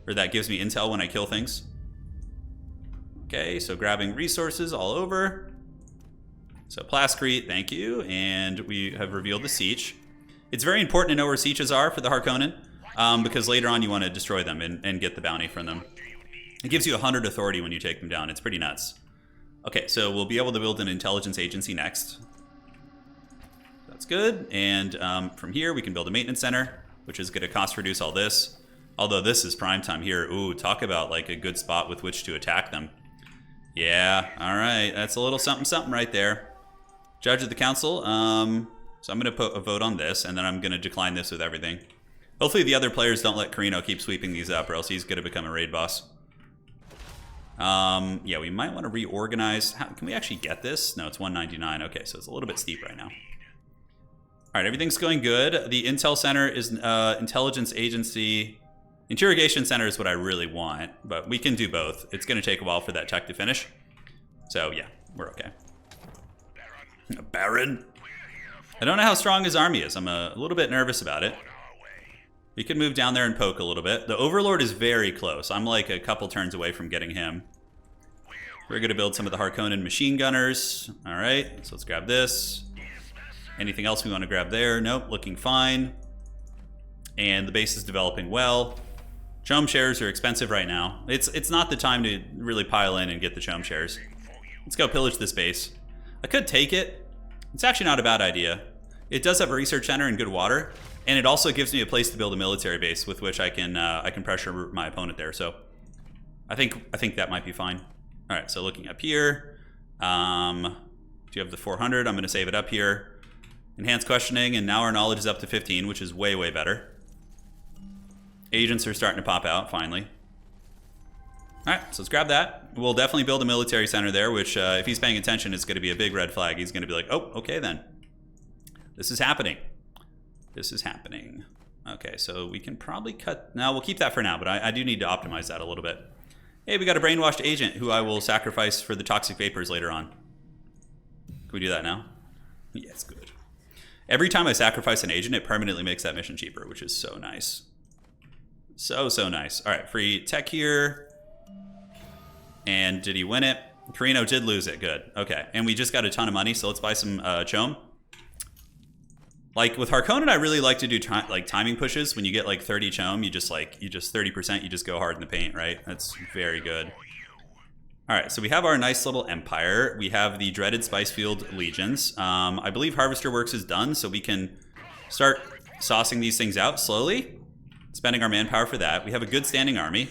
A: or that gives me intel when I kill things. Okay, so grabbing resources all over. So plascrete, thank you, and we have revealed the siege. It's very important to know where sieges are for the Harkonnen, because later on you want to destroy them and get the bounty from them. It gives you 100 authority when you take them down. It's pretty nuts. Okay, so we'll be able to build an intelligence agency next. That's good, and from here we can build a maintenance center, which is going to cost reduce all this. Although this is prime time here. Ooh, talk about like a good spot with which to attack them. Yeah, all right, that's a little something something right there. Judge of the council, so I'm going to put a vote on this, and then I'm going to decline this with everything. Hopefully the other players don't let Corrino keep sweeping these up, or else he's going to become a raid boss. Yeah, we might want to reorganize. Can we actually get this? No, it's 199. Okay, so it's a little bit steep right now. All right, everything's going good. The Intel Center is intelligence agency. Interrogation Center is what I really want, but we can do both. It's going to take a while for that tech to finish. So yeah, we're okay. Baron? I don't know how strong his army is. I'm a little bit nervous about it. We could move down there and poke a little bit. The Overlord is very close. I'm like a couple turns away from getting him. We're going to build some of the Harkonnen machine gunners. All right, so let's grab this. Anything else we want to grab there? Nope, looking fine. And the base is developing well. Chome shares are expensive right now. It's not the time to really pile in and get the chome shares. Let's go pillage this base. I could take it. It's actually not a bad idea. It does have a research center and good water, and it also gives me a place to build a military base with which I can pressure my opponent there. So I think that might be fine. All right, so looking up here, do you have the 400? I'm going to save it up here. Enhanced questioning, and now our knowledge is up to 15, which is way, way better. Agents are starting to pop out, finally. All right, so let's grab that. We'll definitely build a military center there, which if he's paying attention, is going to be a big red flag. He's going to be like, oh, okay then. This is happening. This is happening. Okay, so we can probably cut... No, we'll keep that for now, but I do need to optimize that a little bit. Hey, we got a brainwashed agent who I will sacrifice for the toxic vapors later on. Can we do that now? Yes, good. Every time I sacrifice an agent, it permanently makes that mission cheaper, which is so nice. So nice. All right, free tech here. And did he win it? Corrino did lose it. Good. Okay, and we just got a ton of money, so let's buy some chom. Like with Harkonnen, I really like to do like timing pushes. When you get like 30 chom, you just 30%, you just go hard in the paint, right? That's very good. All right, so we have our nice little empire. We have the dreaded Spicefield legions. I believe Harvester Works is done, so we can start saucing these things out slowly, spending our manpower for that. We have a good standing army,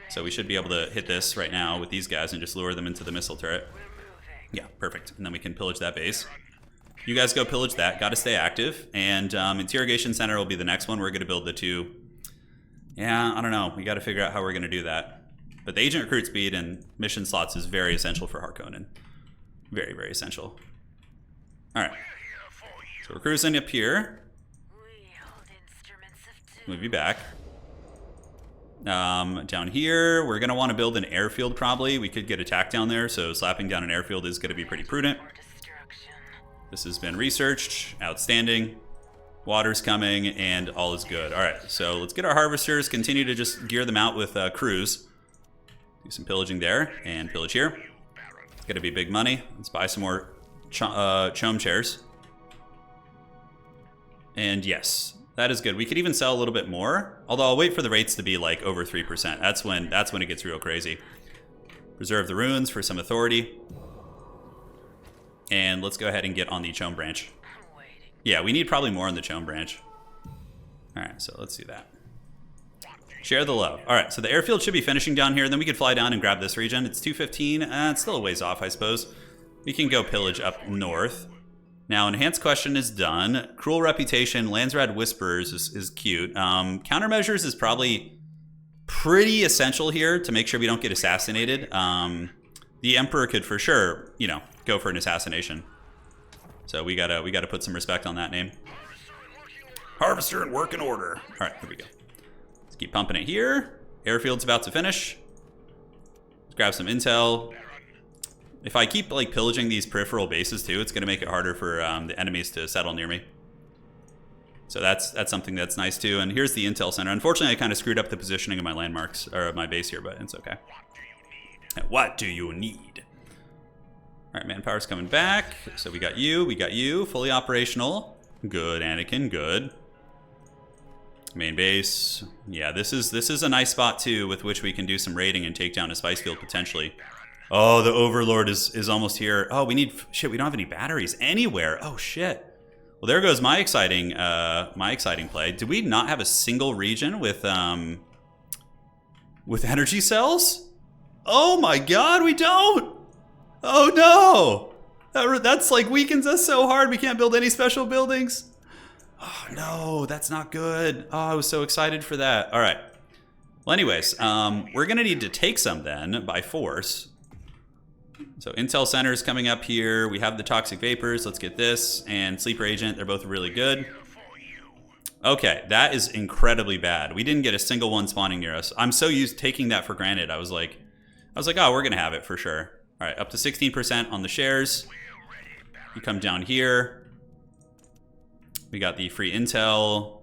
A: so we should be able to hit this right now with these guys and just lure them into the missile turret. Yeah, perfect. And then we can pillage that base. You guys go pillage that. Got to stay active. And Interrogation Center will be the next one. We're going to build the two. Yeah, I don't know. We got to figure out how we're going to do that. But the agent recruit speed and mission slots is very essential for Harkonnen. Very, very essential. All right. So we're cruising up here. Move you back. Down here, we're going to want to build an airfield probably. We could get attacked down there, so slapping down an airfield is going to be pretty prudent. This has been researched. Outstanding. Water's coming, and all is good. All right, so let's get our harvesters. Continue to just gear them out with crews. Do some pillaging there, and pillage here. It's going to be big money. Let's buy some more chom chairs. And yes, that is good. We could even sell a little bit more, although I'll wait for the rates to be like over 3%. That's when it gets real crazy. Preserve the ruins for some authority. And let's go ahead and get on the chom branch. Yeah, we need probably more on the chom branch. All right, so let's do that. Share the love. All right, so the airfield should be finishing down here. Then we could fly down and grab this region. It's 215. It's still a ways off, I suppose. We can go pillage up north. Now, Enhanced Question is done. Cruel Reputation, Landsrad Whisperers is cute. Countermeasures is probably pretty essential here to make sure we don't get assassinated. The Emperor could for sure, you know, go for an assassination. So we gotta put some respect on that name. Harvester and work in order. All right, here we go. Let's keep pumping it here. Airfield's about to finish. Let's grab some intel. If I keep like pillaging these peripheral bases too, it's gonna make it harder for the enemies to settle near me. So that's something that's nice too. And here's the intel center. Unfortunately, I kind of screwed up the positioning of my landmarks or my base here, but it's okay. What do you need? All right, manpower's coming back. So we got you, fully operational. Good, Anakin, good. Main base. Yeah, this is a nice spot too, with which we can do some raiding and take down a spice field potentially. Oh, the Overlord is almost here. Oh, we don't have any batteries anywhere. Oh shit. Well, there goes my exciting play. Did we not have a single region with energy cells? Oh my god, we don't! Oh no! That's like weakens us so hard we can't build any special buildings. Oh no, that's not good. Oh, I was so excited for that. All right. Well, anyways, we're gonna need to take some then by force. So Intel Center is coming up here. We have the Toxic Vapors. Let's get this. And Sleeper Agent, they're both really good. Okay, that is incredibly bad. We didn't get a single one spawning near us. I'm so used to taking that for granted. I was like, oh, we're gonna have it for sure. All right, up to 16% on the shares. You come down here. We got the free intel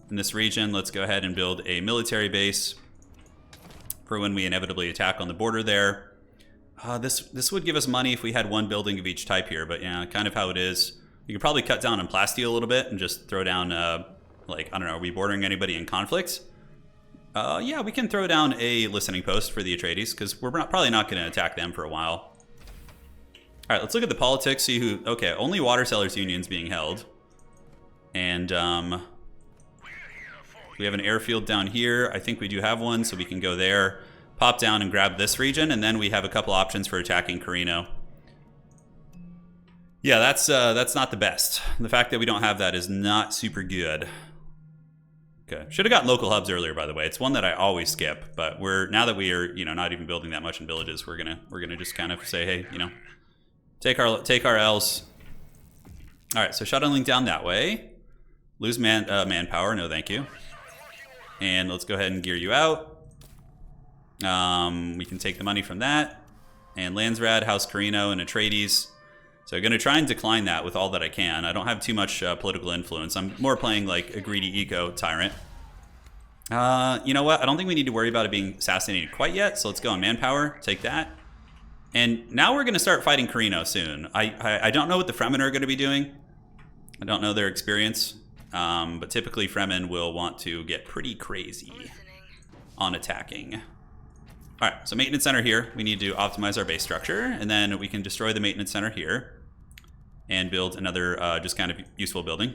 A: in this region. Let's go ahead and build a military base for when we inevitably attack on the border there. This would give us money if we had one building of each type here, but yeah, kind of how it is. You could probably cut down on plasteel a little bit and just throw down, like, I don't know, are we bordering anybody in conflict? Yeah, we can throw down a listening post for the Atreides, because we're probably not going to attack them for a while. All right, let's look at the politics, see who... Okay, only Water Sellers Union's being held. And we have an airfield down here. I think we do have one, so we can go there, pop down and grab this region, and then we have a couple options for attacking Corrino. Yeah, that's not the best. The fact that we don't have that is not super good. Okay, should have gotten local hubs earlier, by the way. It's one that I always skip, but now that we are, you know, not even building that much in villages, we're gonna just kind of say, hey, you know, take our L's. All right, so shuttling down that way. Lose manpower, no thank you. And let's go ahead and gear you out. We can take the money from that. And Landsrad, House Corrino, and Atreides. So I'm going to try and decline that with all that I can. I don't have too much political influence. I'm more playing like a greedy eco tyrant. You know what? I don't think we need to worry about it being assassinated quite yet. So let's go on manpower. Take that. And now we're going to start fighting Corrino soon. I don't know what the Fremen are going to be doing. I don't know their experience. But typically Fremen will want to get pretty crazy on attacking. All right, so maintenance center here. We need to optimize our base structure, and then we can destroy the maintenance center here and build another just kind of useful building.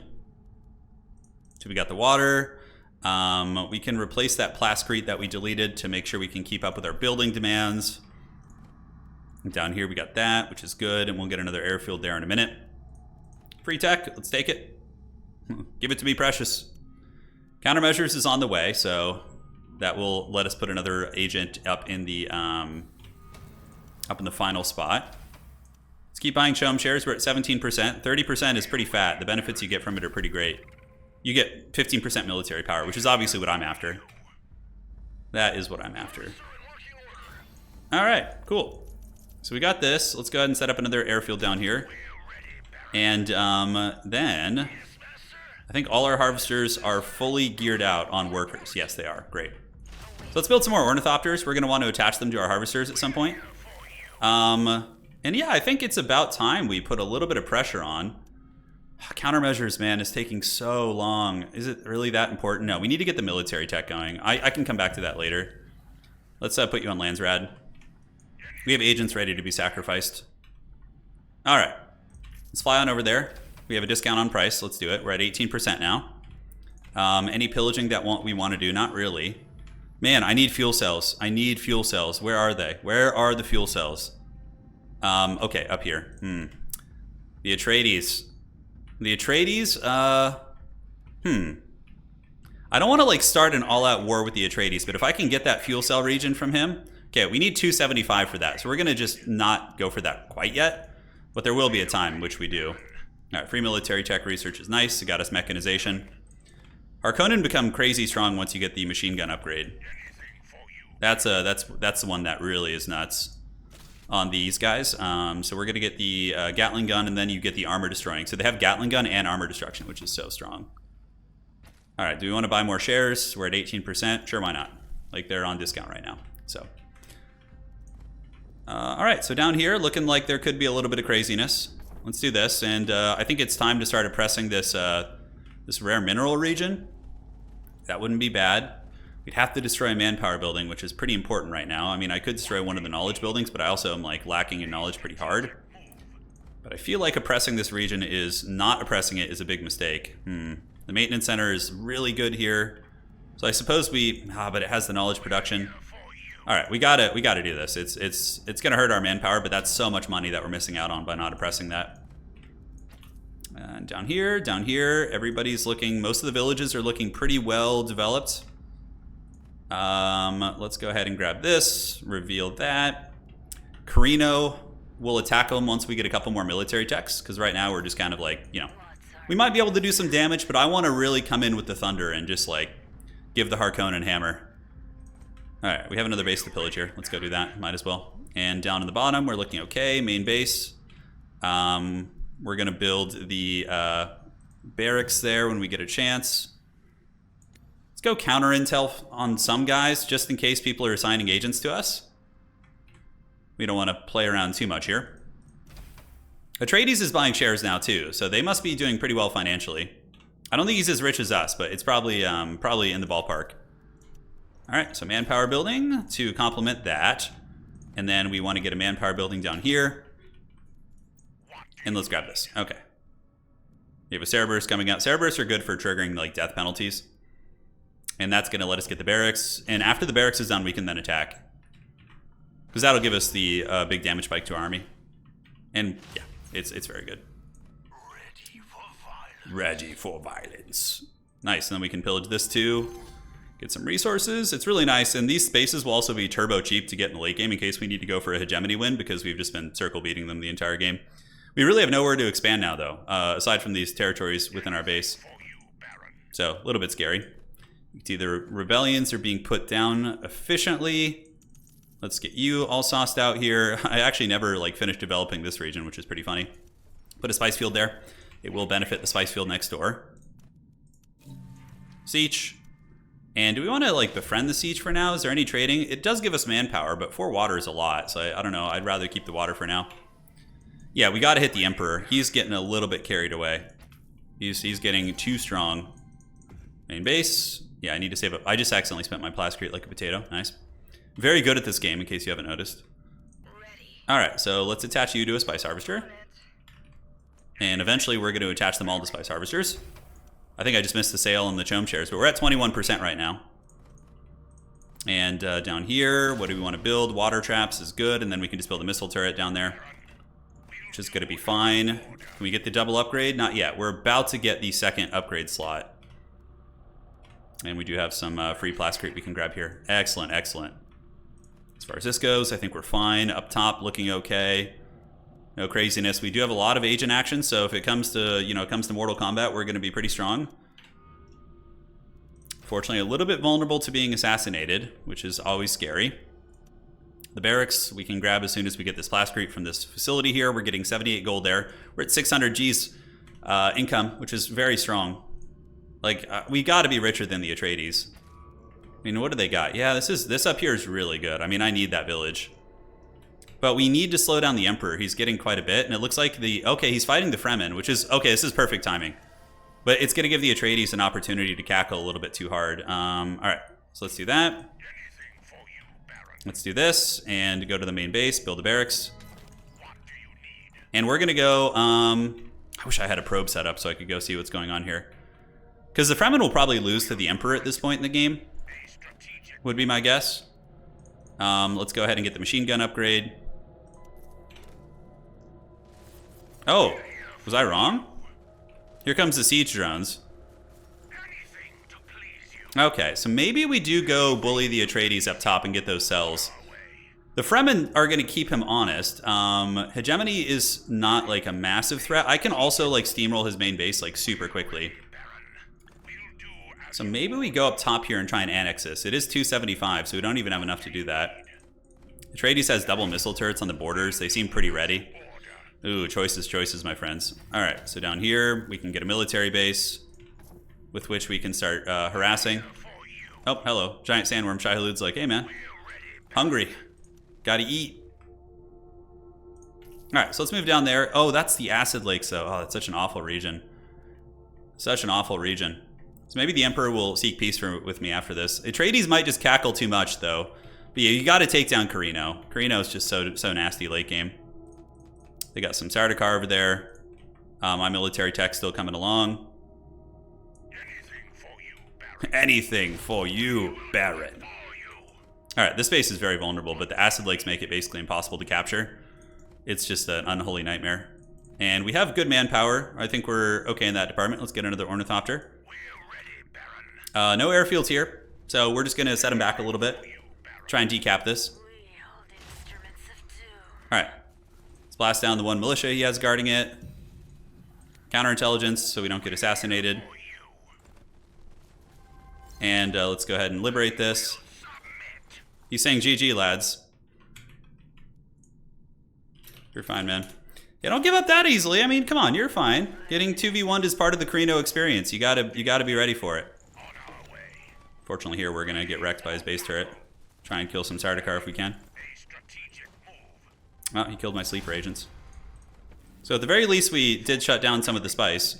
A: So we got the water. We can replace that plascrete that we deleted to make sure we can keep up with our building demands. And down here we got that, which is good, and we'll get another airfield there in a minute. Free tech, let's take it. Give it to me, precious. Countermeasures is on the way, so that will let us put another agent up in the final spot. Let's keep buying Chom shares. We're at 17%. 30% is pretty fat. The benefits you get from it are pretty great. You get 15% military power, which is obviously what I'm after. That is what I'm after. All right, cool. So we got this. Let's go ahead and set up another airfield down here. And then I think all our harvesters are fully geared out on workers. Yes, they are. Great. So let's build some more ornithopters. We're going to want to attach them to our harvesters at some point. And yeah, I think it's about time we put a little bit of pressure on. Countermeasures, man, is taking so long. Is it really that important? No, we need to get the military tech going. I can come back to that later. Let's put you on Landsrad. We have agents ready to be sacrificed. All right. Let's fly on over there. We have a discount on price. Let's do it. We're at 18% now. Any pillaging that we want to do? Not really. Man, I need fuel cells. I need fuel cells. Where are they? Where are the fuel cells? Okay, up here. The Atreides. The Atreides, I don't want to like start an all-out war with the Atreides, but if I can get that fuel cell region from him, okay, we need 275 for that. So we're going to just not go for that quite yet, but there will be a time which we do. All right, free military tech research is nice. It got us mechanization. Harkonnen become crazy strong once you get the machine gun upgrade. That's the one that really is nuts on these guys. So we're going to get the Gatling gun, and then you get the armor destroying. So they have Gatling gun and armor destruction, which is so strong. All right, do we want to buy more shares? We're at 18%. Sure, why not? Like, they're on discount right now. So, all right, so down here, looking like there could be a little bit of craziness. Let's do this, and I think it's time to start oppressing this this rare mineral region. That wouldn't be bad. We'd have to destroy a manpower building, which is pretty important right now. I mean, I could destroy one of the knowledge buildings, but I also am like lacking in knowledge pretty hard. But I feel like oppressing this region is not oppressing it is a big mistake. The maintenance center is really good here. So I suppose but it has the knowledge production. All right, we gotta do this. It's gonna hurt our manpower, but that's so much money that we're missing out on by not oppressing that. And down here, everybody's looking, most of the villages are looking pretty well developed. Let's go ahead and grab this, reveal that. Corrino will attack them once we get a couple more military techs, because right now we're just kind of like, you know, we might be able to do some damage, but I want to really come in with the thunder and just like give the Harkonnen hammer. All right, we have another base to pillage here. Let's go do that, might as well. And down in the bottom, we're looking okay, main base. We're gonna build the barracks there when we get a chance. Let's go counter intel on some guys, just in case people are assigning agents to us. We don't want to play around too much here. Atreides is buying shares now too, so they must be doing pretty well financially. I don't think he's as rich as us, but it's probably in the ballpark. All right, so manpower building to complement that. And then we want to get a manpower building down here. And let's grab this. Okay. We have a Cerberus coming out. Cerberus are good for triggering like death penalties. And that's going to let us get the barracks. And after the barracks is done, we can then attack. Because that'll give us the big damage spike to our army. And yeah, it's very good. Ready for violence. Nice, and then we can pillage this too. Get some resources. It's really nice, and these spaces will also be turbo cheap to get in the late game in case we need to go for a hegemony win, because we've just been circle beating them the entire game. We really have nowhere to expand now, though, aside from these territories within our base. So, a little bit scary. It's either rebellions are being put down efficiently. Let's get you all sauced out here. I actually never like finished developing this region, which is pretty funny. Put a spice field there. It will benefit the spice field next door. Siege. And do we want to like befriend the siege for now? Is there any trading? It does give us manpower, but 4 water is a lot. So I don't know. I'd rather keep the water for now. Yeah, we got to hit the Emperor. He's getting a little bit carried away. He's getting too strong. Main base. Yeah, I need to save up. I just accidentally spent my plascrete like a potato. Nice. Very good at this game, in case you haven't noticed. Alright, so let's attach you to a spice harvester. And eventually we're going to attach them all to spice harvesters. I think I just missed the sale on the chome shares, but we're at 21% right now. And down here, what do we want to build? Water traps is good, and then we can just build a missile turret down there, which is going to be fine. Can we get the double upgrade? Not yet. We're about to get the second upgrade slot. And we do have some free plascrete we can grab here. Excellent, excellent. As far as this goes, I think we're fine. Up top, looking okay. No craziness. We do have a lot of agent action, so if it comes to, comes to Mortal Kombat, we're going to be pretty strong. Fortunately, a little bit vulnerable to being assassinated, which is always scary. The barracks we can grab as soon as we get this plascrete from this facility here. We're getting 78 gold there. We're at 600 G's income, which is very strong. Like, we got to be richer than the Atreides. I mean, what do they got? Yeah, this up here is really good. I mean, I need that village. But we need to slow down the Emperor. He's getting quite a bit, and it looks like okay, he's fighting the Fremen, which is, okay, this is perfect timing. But it's going to give the Atreides an opportunity to cackle a little bit too hard. All right, so let's do that. Let's do this, and go to the main base, build a barracks. And we're going to go, I wish I had a probe set up so I could go see what's going on here. Because the Fremen will probably lose to the Emperor at this point in the game. Would be my guess. Let's go ahead and get the machine gun upgrade. Oh, was I wrong? Here comes the siege drones. Okay, so maybe we do go bully the Atreides up top and get those cells. The Fremen are going to keep him honest. Hegemony is not like a massive threat. I can also like steamroll his main base like super quickly. So maybe we go up top here and try and annex this. It is 275, so we don't even have enough to do that. Atreides has double missile turrets on the borders. They seem pretty ready. Ooh, choices, my friends. All right, so down here, we can get a military base with which we can start harassing. Oh, hello. Giant sandworm Shai-Hulud's like, hey, man. Hungry. Gotta eat. All right, so let's move down there. Oh, that's the acid lake, so oh, that's such an awful region. Such an awful region. So maybe the Emperor will seek peace with me after this. Atreides might just cackle too much, though. But yeah, you got to take down Corrino. Corrino's just so nasty late game. They got some Sardaukar over there. My military tech's still coming along. Anything for you, Baron. All right, this base is very vulnerable, but the acid lakes make it basically impossible to capture. It's just an unholy nightmare. And we have good manpower. I think we're okay in that department. Let's get another ornithopter. No airfields here, so we're just going to set them back a little bit. Try and decap this. Alright. Let's blast down the one militia he has guarding it. Counterintelligence, so we don't get assassinated. And let's go ahead and liberate this. He's saying GG, lads. You're fine, man. Yeah, don't give up that easily. I mean, come on, you're fine. Getting 2v1'd is part of the Corrino experience. You gotta be ready for it. Fortunately here, we're gonna get wrecked by his base turret. Try and kill some Sardaukar if we can. Oh, he killed my sleeper agents. So at the very least, we did shut down some of the spice.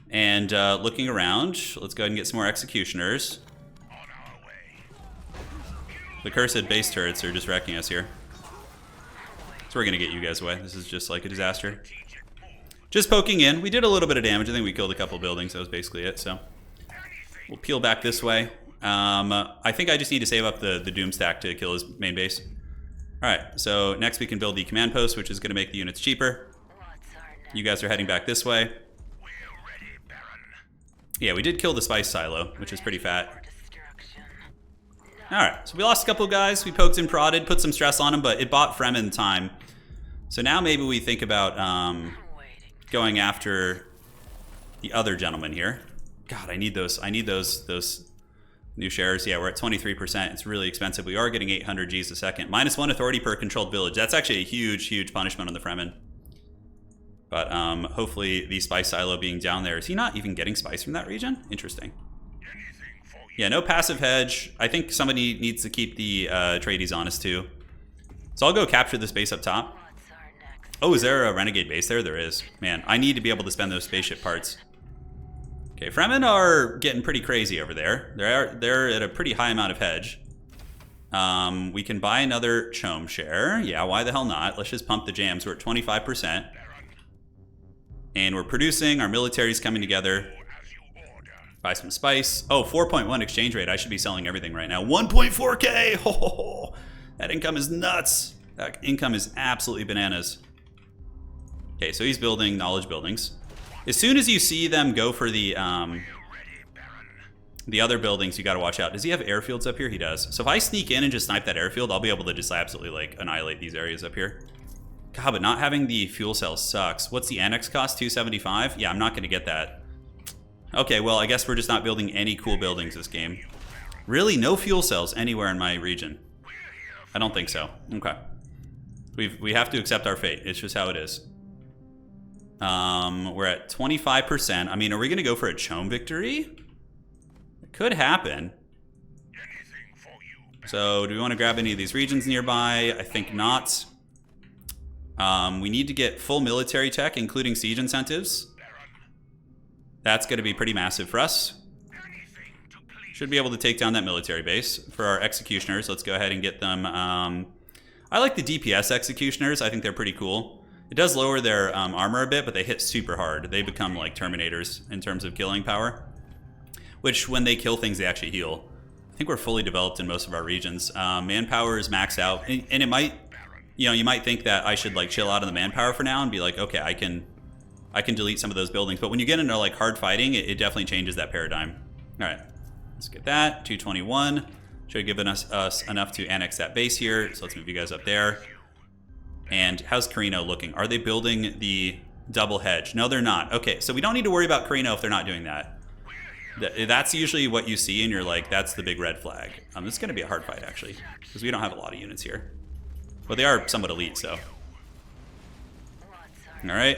A: And looking around, let's go ahead and get some more executioners. The cursed base turrets are just wrecking us here. So we're gonna get you guys away. This is just like a disaster. Just poking in. We did a little bit of damage. I think we killed a couple buildings. That was basically it. So we'll peel back this way. I think I just need to save up the Doom stack to kill his main base. All right, so next we can build the command post, which is going to make the units cheaper. You guys are heading back this way. Yeah, we did kill the spice silo, which is pretty fat. All right, so we lost a couple guys. We poked and prodded, put some stress on them, but it bought Fremen time. So now maybe we think about going after the other gentleman here. God, I need those new shares. Yeah, we're at 23%. It's really expensive. We are getting 800 Gs a second. -1 authority per controlled village. That's actually a huge punishment on the Fremen. But hopefully the spice silo being down there. Is he not even getting spice from that region? Interesting. Yeah, no passive hedge. I think somebody needs to keep the Atreides honest too. So I'll go capture this base up top. Oh, is there a renegade base there? There is. Man, I need to be able to spend those spaceship parts. Okay, Fremen are getting pretty crazy over there. They're at a pretty high amount of hedge. We can buy another Chom share. Yeah, why the hell not? Let's just pump the jams. We're at 25%. And we're producing. Our military's coming together. Buy some spice. Oh, 4.1 exchange rate. I should be selling everything right now. 1.4K! Oh, that income is nuts. That income is absolutely bananas. Okay, so he's building knowledge buildings. As soon as you see them go for the other buildings, you got to watch out. Does he have airfields up here? He does. So if I sneak in and just snipe that airfield, I'll be able to just absolutely like annihilate these areas up here. God, but not having the fuel cells sucks. What's the annex cost? 275? Yeah, I'm not going to get that. Okay, well, I guess we're just not building any cool buildings this game. Really, no fuel cells anywhere in my region? I don't think so. Okay. We have to accept our fate. It's just how it is. We're at 25%. I mean, are we going to go for a Chom victory? It could happen. So, do we want to grab any of these regions nearby? I think not. We need to get full military tech, including siege incentives. That's going to be pretty massive for us. Should be able to take down that military base. For our executioners, let's go ahead and get them. I like the DPS executioners. I think they're pretty cool. It does lower their armor a bit, but they hit super hard. They become like Terminators in terms of killing power. Which, when they kill things, they actually heal. I think we're fully developed in most of our regions. Manpower is maxed out. And it might, you might think that I should like chill out on the manpower for now and be like, okay, I can delete some of those buildings. But when you get into like hard fighting, it definitely changes that paradigm. All right, let's get that. 221 should have given us enough to annex that base here. So let's move you guys up there. And how's Corrino looking? Are they building the double hedge? No, they're not. Okay, so we don't need to worry about Corrino if they're not doing that. That's usually what you see, and you're like, that's the big red flag. This is going to be a hard fight, actually, because we don't have a lot of units here. But they are somewhat elite, so. All right.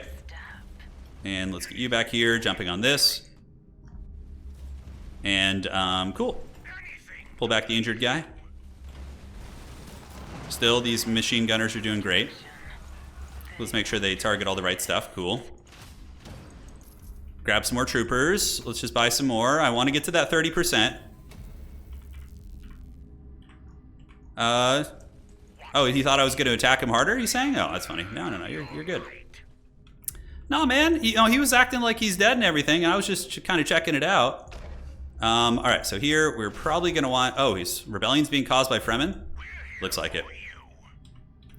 A: And let's get you back here, jumping on this. And, cool. Pull back the injured guy. Still, these machine gunners are doing great. Let's make sure they target all the right stuff. Cool. Grab some more troopers. Let's just buy some more. I want to get to that 30%. Oh, he thought I was going to attack him harder, he's saying? Oh, that's funny. No, you're good. No, man, he was acting like he's dead and everything. I was just kind of checking it out. All right, so here we're probably going to want... Oh, rebellion's being caused by Fremen? Looks like it.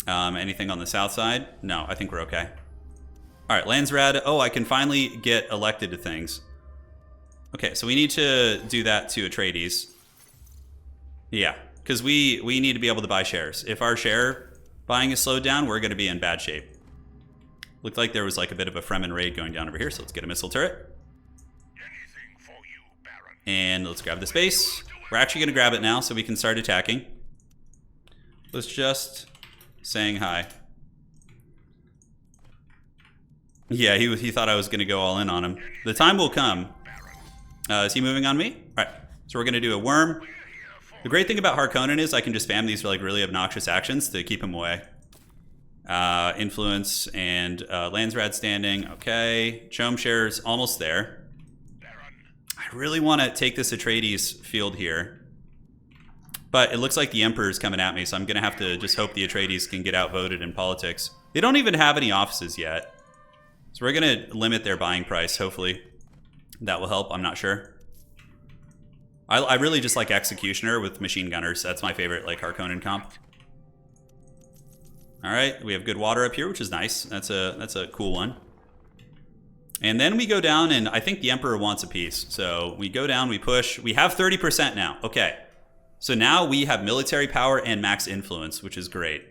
A: Anything on the south side? No, I think we're okay. All right, Landsrad. Oh, I can finally get elected to things. Okay, so we need to do that to Atreides. Yeah, because we need to be able to buy shares. If our share buying is slowed down, we're going to be in bad shape. Looked like there was like a bit of a Fremen raid going down over here, so let's get a missile turret. And let's grab this base. We're actually going to grab it now so we can start attacking. Was just saying hi. Yeah, he thought I was going to go all in on him. The time will come. Is he moving on me? All right, so we're going to do a worm. The great thing about Harkonnen is I can just spam these like really obnoxious actions to keep him away. Influence and Landsrad standing. Okay, Chom shares almost there. I really want to take this Atreides field here. But it looks like the Emperor's coming at me, so I'm going to have to just hope the Atreides can get outvoted in politics. They don't even have any offices yet. So we're going to limit their buying price, hopefully. That will help, I'm not sure. I really just like Executioner with machine gunners. That's my favorite like Harkonnen comp. All right, we have good water up here, which is nice. That's a cool one. And then we go down, and I think the Emperor wants a piece. So we go down, we push. We have 30% now. Okay. So now we have military power and max influence, which is great.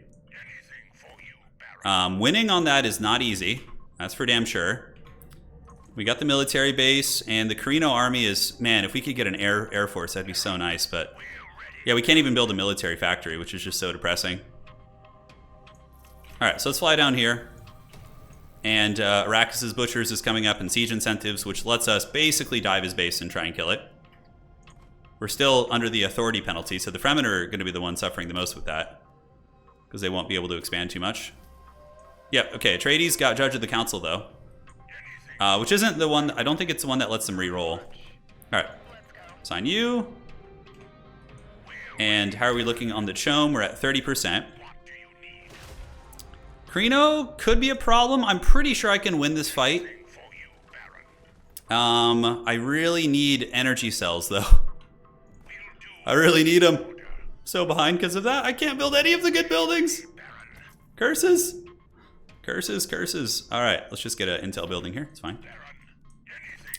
A: Winning on that is not easy. That's for damn sure. We got the military base, and the Corrino army is... Man, if we could get an air force, that'd be so nice. But yeah, we can't even build a military factory, which is just so depressing. All right, so let's fly down here. And Arrakis' Butchers is coming up in siege incentives, which lets us basically dive his base and try and kill it. we're still under the authority penalty, so the Fremen are going to be the ones suffering the most with that. Because they won't be able to expand too much. Yep, okay, Atreides got Judge of the Council, though. Which isn't the one, I don't think it's the one that lets them re-roll. Alright, sign you. And how are we looking on the Chom? We're at 30%. Corrino could be a problem. I'm pretty sure I can win this fight. I really need energy cells, though. I really need them. So behind because of that. I can't build any of the good buildings. Curses. Curses, curses. All right, let's just get an intel building here. It's fine.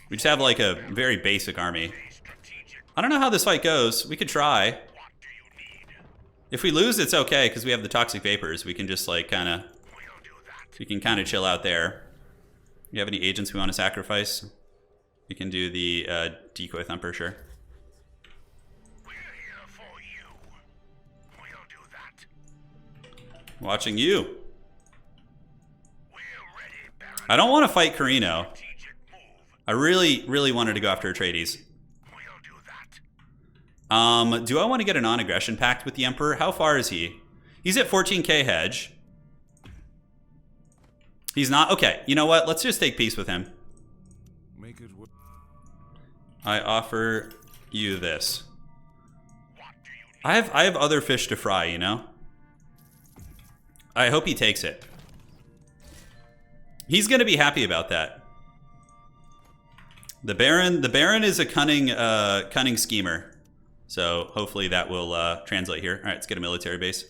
A: We just have like a very basic army. I don't know how this fight goes. We could try. If we lose, it's okay because we have the toxic vapors. We can just like kind of, we can kind of chill out there. You have any agents we want to sacrifice? We can do the decoy thumper, sure. Watching you. I don't want to fight Corrino. I really, really wanted to go after Atreides. Do I want to get a non-aggression pact with the Emperor? How far is he? He's at 14k hedge. He's not. Okay, you know what? Let's just take peace with him. I offer you this. I have other fish to fry, you know? I hope he takes it. He's going to be happy about that. The Baron is a cunning schemer. So hopefully that will translate here. All right, let's get a military base.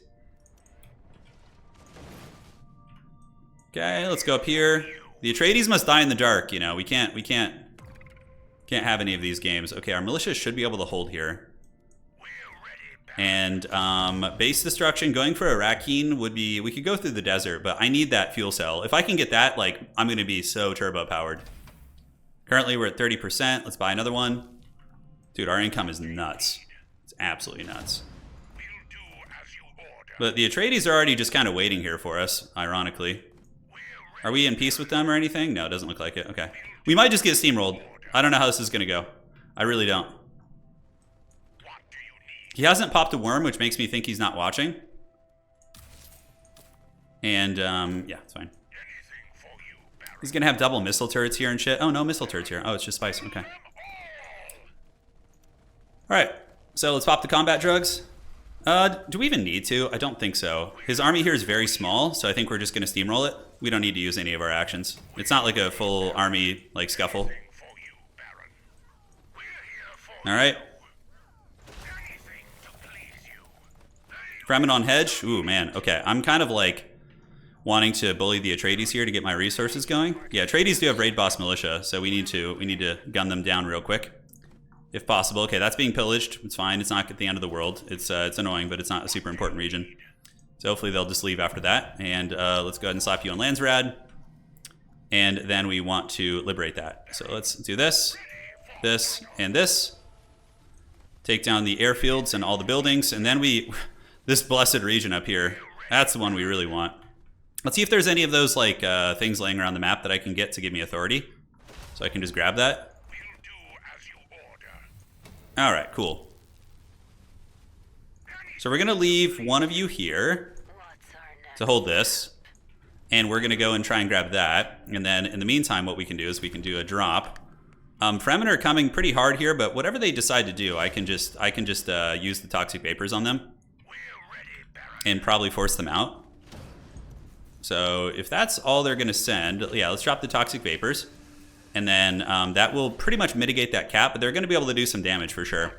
A: Okay, let's go up here. The Atreides must die in the dark. You know, we can't have any of these games. Okay, our militia should be able to hold here. And base destruction, going for a Rakeen would be, we could go through the desert, but I need that fuel cell. If I can get that, like, I'm going to be so turbo powered. Currently, we're at 30%. Let's buy another one. Dude, our income is nuts. It's absolutely nuts. But the Atreides are already just kind of waiting here for us, ironically. Are we in peace with them or anything? No, it doesn't look like it. Okay. We might just get steamrolled. I don't know how this is going to go. I really don't. He hasn't popped a worm, which makes me think he's not watching. And, yeah, it's fine. He's going to have double missile turrets here and shit. Oh, no missile turrets here. Oh, it's just spice. Okay. All right. So let's pop the combat drugs. Do we even need to? I don't think so. His army here is very small, so I think we're just going to steamroll it. We don't need to use any of our actions. It's not like a full army, like, scuffle. All right. Fremen on hedge. Ooh, man. Okay, I'm kind of like wanting to bully the Atreides here to get my resources going. Yeah, Atreides do have raid boss militia, so we need to gun them down real quick, if possible. Okay, that's being pillaged. It's fine. It's not at the end of the world. It's annoying, but it's not a super important region. So hopefully they'll just leave after that. And let's go ahead and slap you on Landsrad. And then we want to liberate that. So let's do this, this, and this. Take down the airfields and all the buildings, and then we. This blessed region up here, that's the one we really want. Let's see if there's any of those like things laying around the map that I can get to give me authority. So I can just grab that. All right, cool. So we're going to leave one of you here to hold this. And we're going to go and try and grab that. And then in the meantime, what we can do is we can do a drop. Fremen are coming pretty hard here, but whatever they decide to do, I can just use the toxic vapors on them. And probably force them out. So if that's all they're going to send, yeah, let's drop the toxic vapors. And then that will pretty much mitigate that cap, but they're going to be able to do some damage for sure.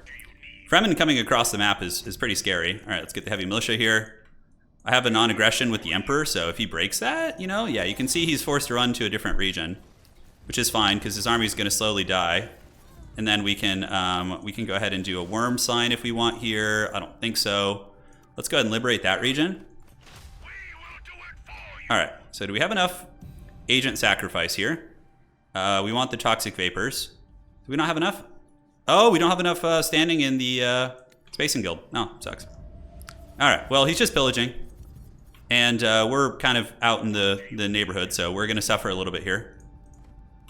A: Fremen coming across the map is pretty scary. All right, let's get the heavy militia here. I have a non-aggression with the Emperor, so if he breaks that, you know, yeah, you can see he's forced to run to a different region, which is fine because his army is going to slowly die. And then we can go ahead and do a worm sign if we want here. I don't think so. Let's go ahead and liberate that region. All right, so do we have enough agent sacrifice here? We want the toxic vapors. Do we not have enough? Oh, we don't have enough standing in the Spacing Guild. No, sucks. All right, well, he's just pillaging. And we're kind of out in the neighborhood, so we're going to suffer a little bit here.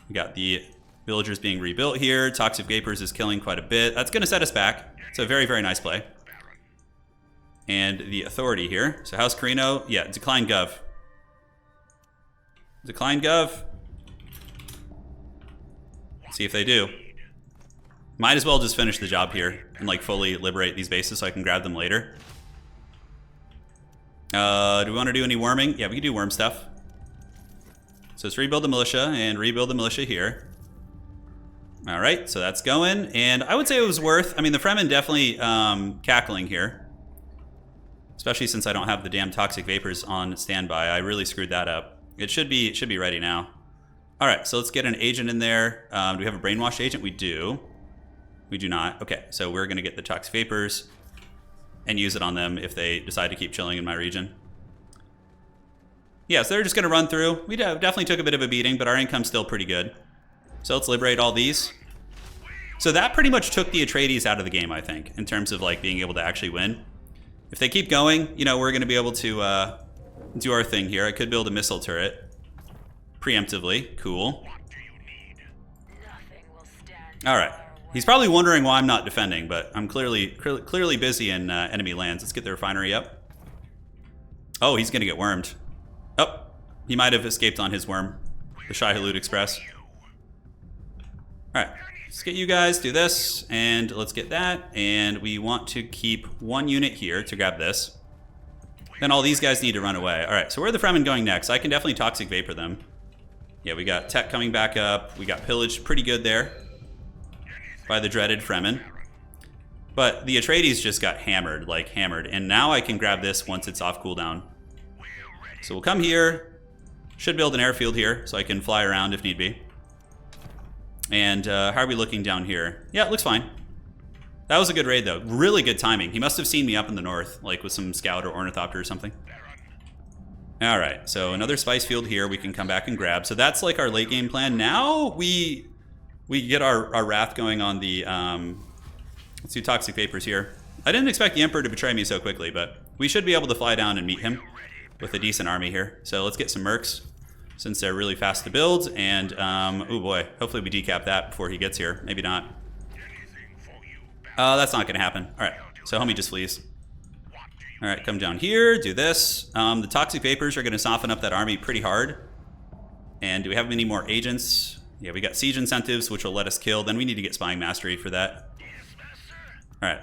A: We got the Villagers being rebuilt here. Toxic Vapors is killing quite a bit. That's going to set us back. It's a very, very nice play. And the Authority here. So House Corrino, yeah, decline Gov. Decline Gov. See if they do. Might as well just finish the job here and like fully liberate these bases so I can grab them later. Do we want to do any worming? Yeah, we can do worm stuff. So let's rebuild the militia and rebuild the militia here. All right, so that's going. And I would say it was worth, I mean, the Fremen definitely cackling here. Especially since I don't have the damn Toxic Vapors on standby. I really screwed that up. It should be ready now. All right, so let's get an agent in there. Do we have a brainwash agent? We do. We do not. Okay, so we're going to get the Toxic Vapors and use it on them if they decide to keep chilling in my region. Yeah, so they're just going to run through. We definitely took a bit of a beating, but our income's still pretty good. So let's liberate all these. So that pretty much took the Atreides out of the game, I think, in terms of like being able to actually win. If they keep going, you know, we're going to be able to do our thing here. I could build a missile turret preemptively. Cool. All right. He's probably wondering why I'm not defending, but I'm clearly busy in enemy lands. Let's get the refinery up. Oh, he's going to get wormed. Oh, he might have escaped on his worm. The Shai Hulud Express. All right. Let's get you guys, do this, and let's get that. And we want to keep one unit here to grab this. Then all these guys need to run away. All right, so where are the Fremen going next? I can definitely Toxic Vapor them. Yeah, we got tech coming back up. We got pillaged pretty good there by the dreaded Fremen. But the Atreides just got hammered, like hammered. And now I can grab this once it's off cooldown. So we'll come here. Should build an airfield here so I can fly around if need be. And how are we looking down here? Yeah, it looks fine. That was a good raid, though. Really good timing. He must have seen me up in the north, like with some scout or ornithopter or something. All right, so another spice field here we can come back and grab. So that's like our late game plan. Now we get our wrath going on the... let's do Toxic Vapors here. I didn't expect the Emperor to betray me so quickly, but we should be able to fly down and meet him with a decent army here. So let's get some mercs, since they're really fast to build, and, oh boy, hopefully we decap that before he gets here. Maybe not. That's not gonna happen. All right, so homie just flees. All right, come down here, do this. The Toxic Vapors are gonna soften up that army pretty hard. And do we have any more agents? Yeah, we got siege incentives, which will let us kill. Then we need to get spying mastery for that. All right,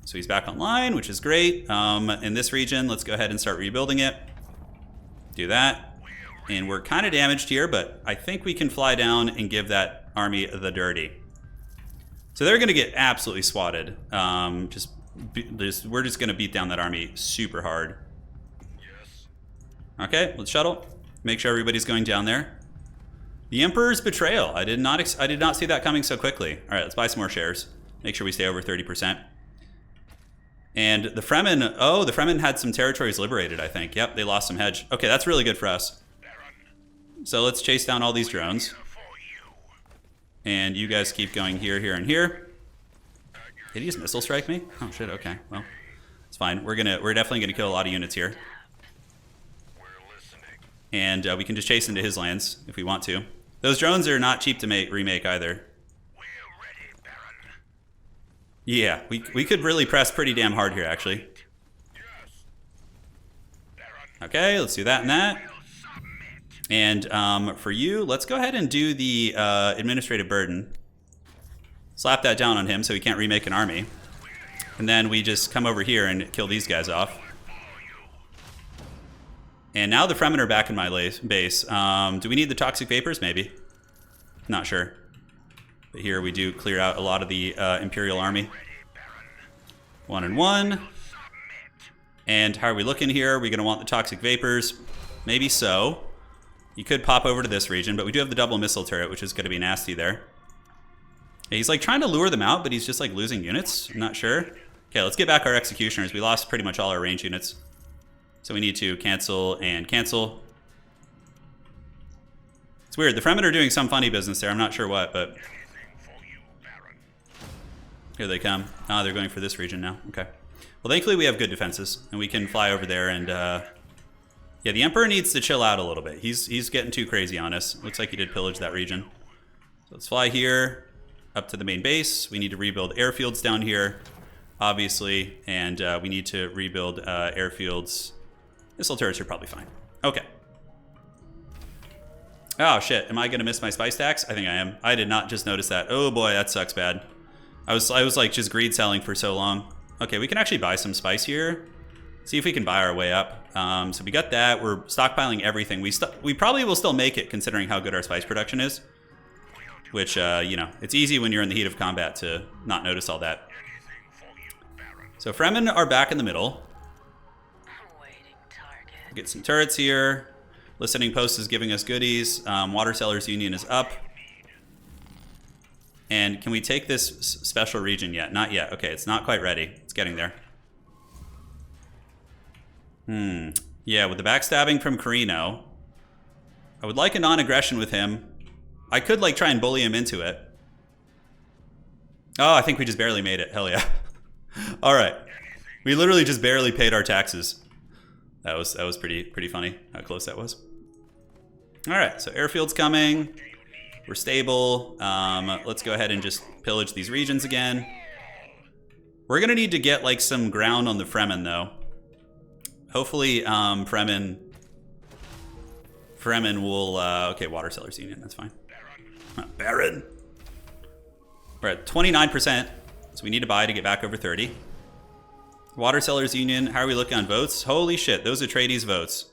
A: so he's back online, which is great. In this region, let's go ahead and start rebuilding it. Do that. And we're kind of damaged here, but I think we can fly down and give that army the dirty. So they're going to get absolutely swatted. We're just going to beat down that army super hard. Okay, let's shuttle. Make sure everybody's going down there. The Emperor's betrayal. I did not see that coming so quickly. All right, let's buy some more shares. Make sure we stay over 30%. And the Fremen, oh, the Fremen had some territories liberated, I think. Yep, they lost some hedge. Okay, that's really good for us. So let's chase down all these drones. And you guys keep going here, here, and here. Did he just missile strike me? Oh shit, okay. Well, it's fine. We're definitely gonna kill a lot of units here. And we can just chase into his lands if we want to. Those drones are not cheap to remake either. Yeah, we could really press pretty damn hard here, actually. Okay, let's do that and that. And for you, let's go ahead and do the administrative burden. Slap that down on him so he can't remake an army. And then we just come over here and kill these guys off. And now the Fremen are back in my base. Do we need the Toxic Vapors? Maybe. Not sure. But here we do clear out a lot of the Imperial army. 1 and 1. And how are we looking here? Are we going to want the Toxic Vapors? Maybe so. You could pop over to this region, but we do have the double missile turret, which is going to be nasty there. Yeah, he's like trying to lure them out, but he's just like losing units. I'm not sure. Okay, let's get back our executioners. We lost pretty much all our range units. So we need to cancel and cancel. It's weird. The Fremen are doing some funny business there. I'm not sure what, but... Here they come. Ah, they're going for this region now. Okay. Well, thankfully we have good defenses, and we can fly over there and... Yeah, the Emperor needs to chill out a little bit. He's getting too crazy on us. Looks like he did pillage that region. So let's fly here up to the main base. We need to rebuild airfields down here, obviously, and we need to rebuild airfields. Missile turrets are probably fine. Okay. Oh shit, am I gonna miss my spice tax? I think I am. I did not just notice that. Oh boy, that sucks bad. I was like just greed selling for so long. Okay, we can actually buy some spice here. See if we can buy our way up. So we got that. We're stockpiling everything. We probably will still make it considering how good our spice production is. Which, you know, it's easy when you're in the heat of combat to not notice all that. So Fremen are back in the middle. Get some turrets here. Listening Post is giving us goodies. Water Sellers Union is up. And can we take this special region yet? Not yet. Okay, it's not quite ready. It's getting there. Yeah, with the backstabbing from Corrino, I would like a non-aggression with him. I could like try and bully him into it. Oh, I think we just barely made it. Hell yeah. All right. We literally just barely paid our taxes. That was pretty funny how close that was. All right, so airfield's coming. We're stable. Let's go ahead and just pillage these regions again. We're gonna need to get like some ground on the Fremen though. Hopefully, Fremen will, okay, Water Sellers Union, that's fine. Baron. We're at 29%, so we need to buy to get back over 30. Water Sellers Union, how are we looking on votes? Holy shit, those Atreides votes.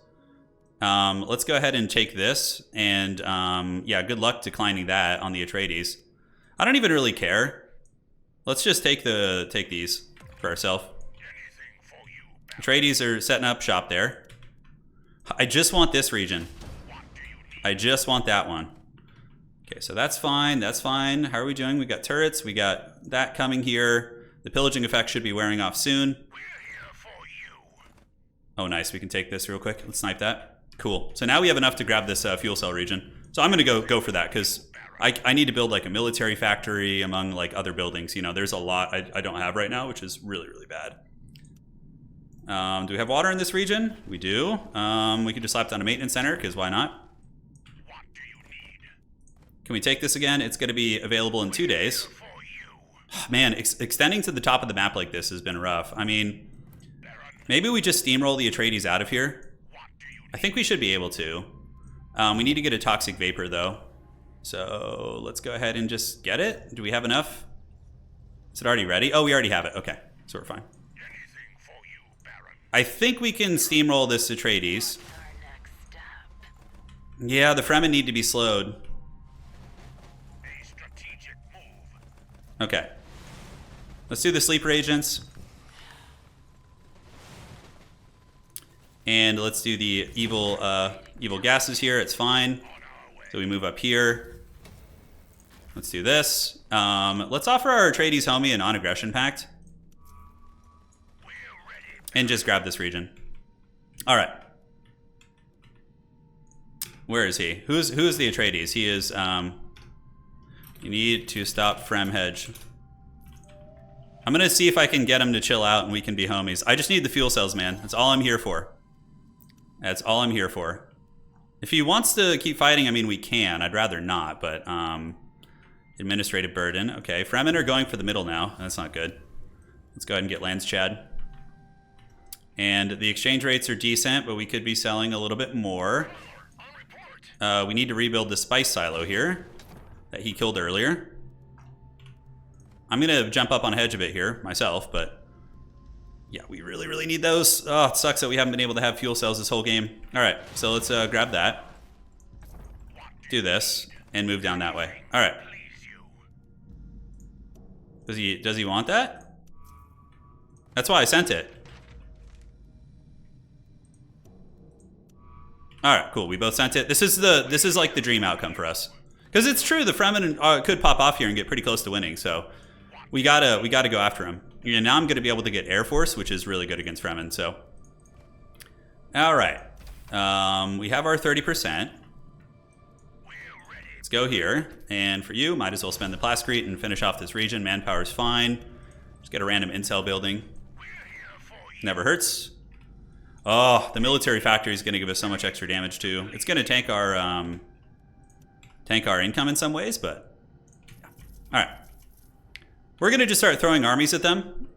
A: Let's go ahead and take this, and yeah, good luck declining that on the Atreides. I don't even really care. Let's just take these for ourselves. Atreides are setting up shop there. I just want this region. I just want that one. Okay, so that's fine. That's fine. How are we doing? We got turrets. We got that coming here. The pillaging effect should be wearing off soon. Oh, nice. We can take this real quick. Let's snipe that. Cool. So now we have enough to grab this fuel cell region. So I'm going to go for that because I need to build like a military factory among like other buildings. You know, there's a lot I don't have right now, which is really, really bad. Do we have water in this region? We do. We could just slap down a maintenance center, because why not? Can we take this again? It's going to be available in 2 days. Man, extending to the top of the map like this has been rough. I mean, maybe we just steamroll the Atreides out of here. I think we should be able to. We need to get a toxic vapor, though. So let's go ahead and just get it. Do we have enough? Is it already ready? Oh, we already have it. Okay, so we're fine. I think we can steamroll this Atreides. Yeah, the Fremen need to be slowed. Okay. Let's do the sleeper agents. And let's do the evil gases here. It's fine. So we move up here. Let's do this. Let's offer our Atreides homie a non-aggression pact. And just grab this region. All right. Where is he? Who is the Atreides? He is. You need to stop Frem Hedge. I'm gonna see if I can get him to chill out and we can be homies. I just need the fuel cells, man. That's all I'm here for. That's all I'm here for. If he wants to keep fighting, I mean, we can. I'd rather not, but administrative burden. Okay, Fremen are going for the middle now. That's not good. Let's go ahead and get Lance Chad. And the exchange rates are decent, but we could be selling a little bit more. We need to rebuild the spice silo here that he killed earlier. I'm gonna jump up on Hedge a bit here myself, but yeah, we really, really need those. Oh, it sucks that we haven't been able to have fuel cells this whole game. All right, so let's grab that. Do this and move down that way. All right. Does he want that? That's why I sent it. All right, cool. We both sent it. This is like the dream outcome for us, because it's true. The Fremen could pop off here and get pretty close to winning. So we gotta go after him. You know, now I'm gonna be able to get Air Force, which is really good against Fremen. So, all right, we have our 30%. Let's go here, and for you, might as well spend the Plascrete and finish off this region. Manpower's fine. Just get a random intel building. Never hurts. Oh, the military factory is going to give us so much extra damage too. It's going to tank our income in some ways, but All right. We're going to just start throwing armies at them.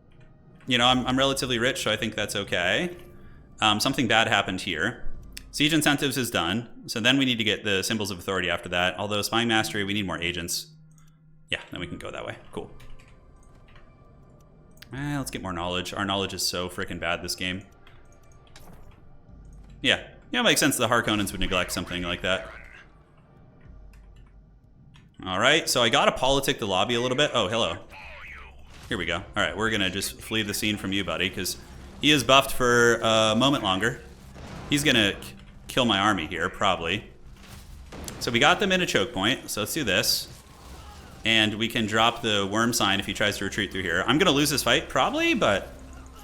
A: You know, I'm relatively rich, so I think that's okay. Something bad happened here. Siege incentives is done. So then we need to get the symbols of authority after that. Although spying mastery, we need more agents. Yeah, then we can go that way. Cool. Let's get more knowledge. Our knowledge is so freaking bad this game. Yeah. Yeah, it makes sense the Harkonnens would neglect something like that. Alright, so I gotta politic the lobby a little bit. Oh, hello. Here we go. Alright, we're gonna just flee the scene from you, buddy, because he is buffed for a moment longer. He's gonna kill my army here, probably. So we got them in a choke point, so let's do this. And we can drop the worm sign if he tries to retreat through here. I'm gonna lose this fight, probably, but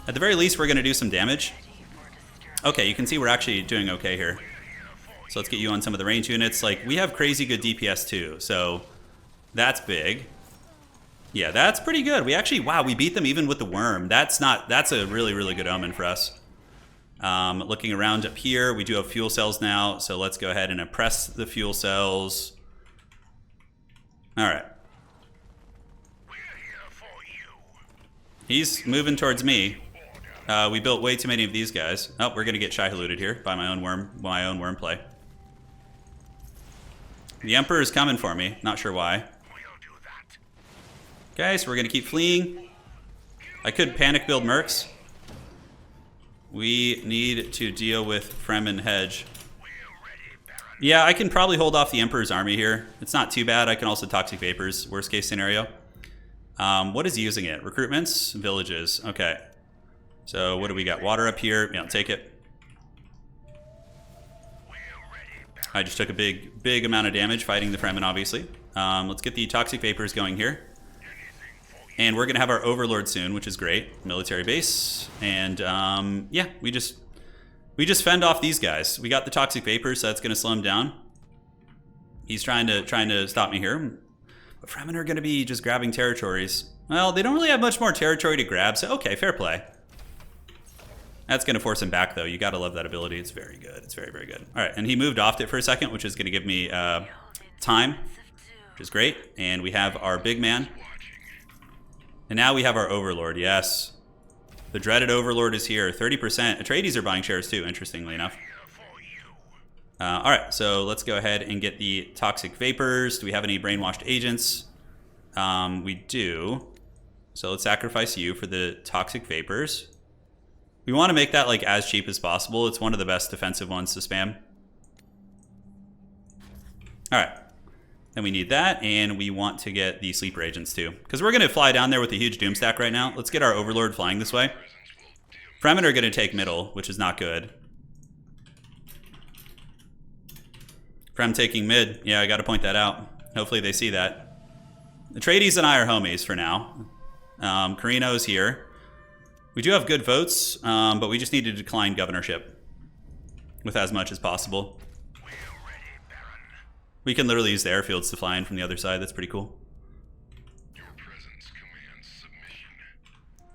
A: at the very least, we're gonna do some damage. Okay, you can see we're actually doing okay here. So let's get you on some of the range units. Like, we have crazy good DPS too, so that's big. Yeah, that's pretty good. We actually, wow, we beat them even with the worm. That's a really, really good omen for us. Looking around up here, we do have fuel cells now, so let's go ahead and oppress the fuel cells. All right. He's moving towards me. We built way too many of these guys. Oh, we're gonna get shy-haluded here by my own worm play. The Emperor is coming for me. Not sure why. Okay, so we're gonna keep fleeing. I could panic build mercs. We need to deal with Fremen hedge. Yeah, I can probably hold off the Emperor's army here. It's not too bad. I can also toxic vapors, worst case scenario. What is he using it? Recruitments, villages. Okay. So what do we got? Water up here. Yeah, I'll take it. I just took a big amount of damage fighting the Fremen, obviously. Let's get the toxic vapors going here. And we're going to have our Overlord soon, which is great. Military base. And yeah, we just fend off these guys. We got the toxic vapors, so that's going to slow him down. He's trying to stop me here. But Fremen are going to be just grabbing territories. Well, they don't really have much more territory to grab, so okay, fair play. That's going to force him back, though. You got to love that ability. It's very good. It's very, very good. All right, and he moved off it for a second, which is going to give me time, which is great. And we have our big man. And now we have our Overlord, yes. The dreaded Overlord is here. 30%. Atreides are buying shares, too, interestingly enough. All right, so let's go ahead and get the toxic vapors. Do we have any brainwashed agents? We do. So let's sacrifice you for the toxic vapors. We want to make that like as cheap as possible. It's one of the best defensive ones to spam. All right. And we need that, and we want to get the sleeper agents too. Because we're going to fly down there with a huge doom stack right now. Let's get our Overlord flying this way. Fremen are going to take middle, which is not good. Frem taking mid. Yeah, I got to point that out. Hopefully they see that. Atreides and I are homies for now. Corrino's here. We do have good votes, but we just need to decline governorship with as much as possible. We can literally use the airfields to fly in from the other side. That's pretty cool.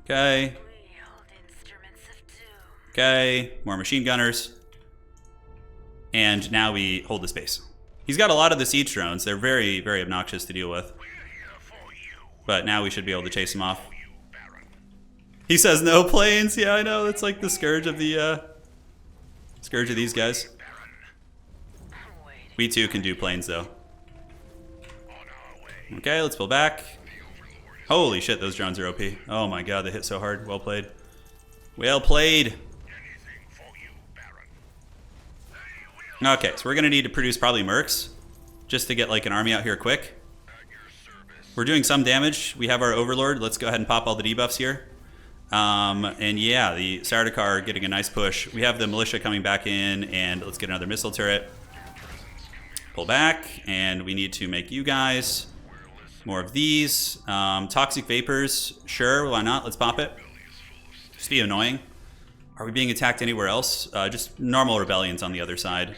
A: Okay. Okay, more machine gunners. And now we hold the space. He's got a lot of the siege drones. They're very, very obnoxious to deal with. But now we should be able to chase him off. He says no planes. Yeah, I know. That's like the scourge of the scourge of these guys. We too can do planes though. Okay, let's pull back. Holy shit, those drones are OP. Oh my god, they hit so hard. Well played. Well played. Okay, so we're gonna need to produce probably mercs just to get like an army out here quick. We're doing some damage. We have our Overlord. Let's go ahead and pop all the debuffs here. And yeah, the Sardaukar getting a nice push. We have the militia coming back in, and let's get another missile turret. Pull back, and we need to make you guys more of these. Toxic vapors, sure, why not? Let's pop it. Just be annoying. Are we being attacked anywhere else? Just normal rebellions on the other side.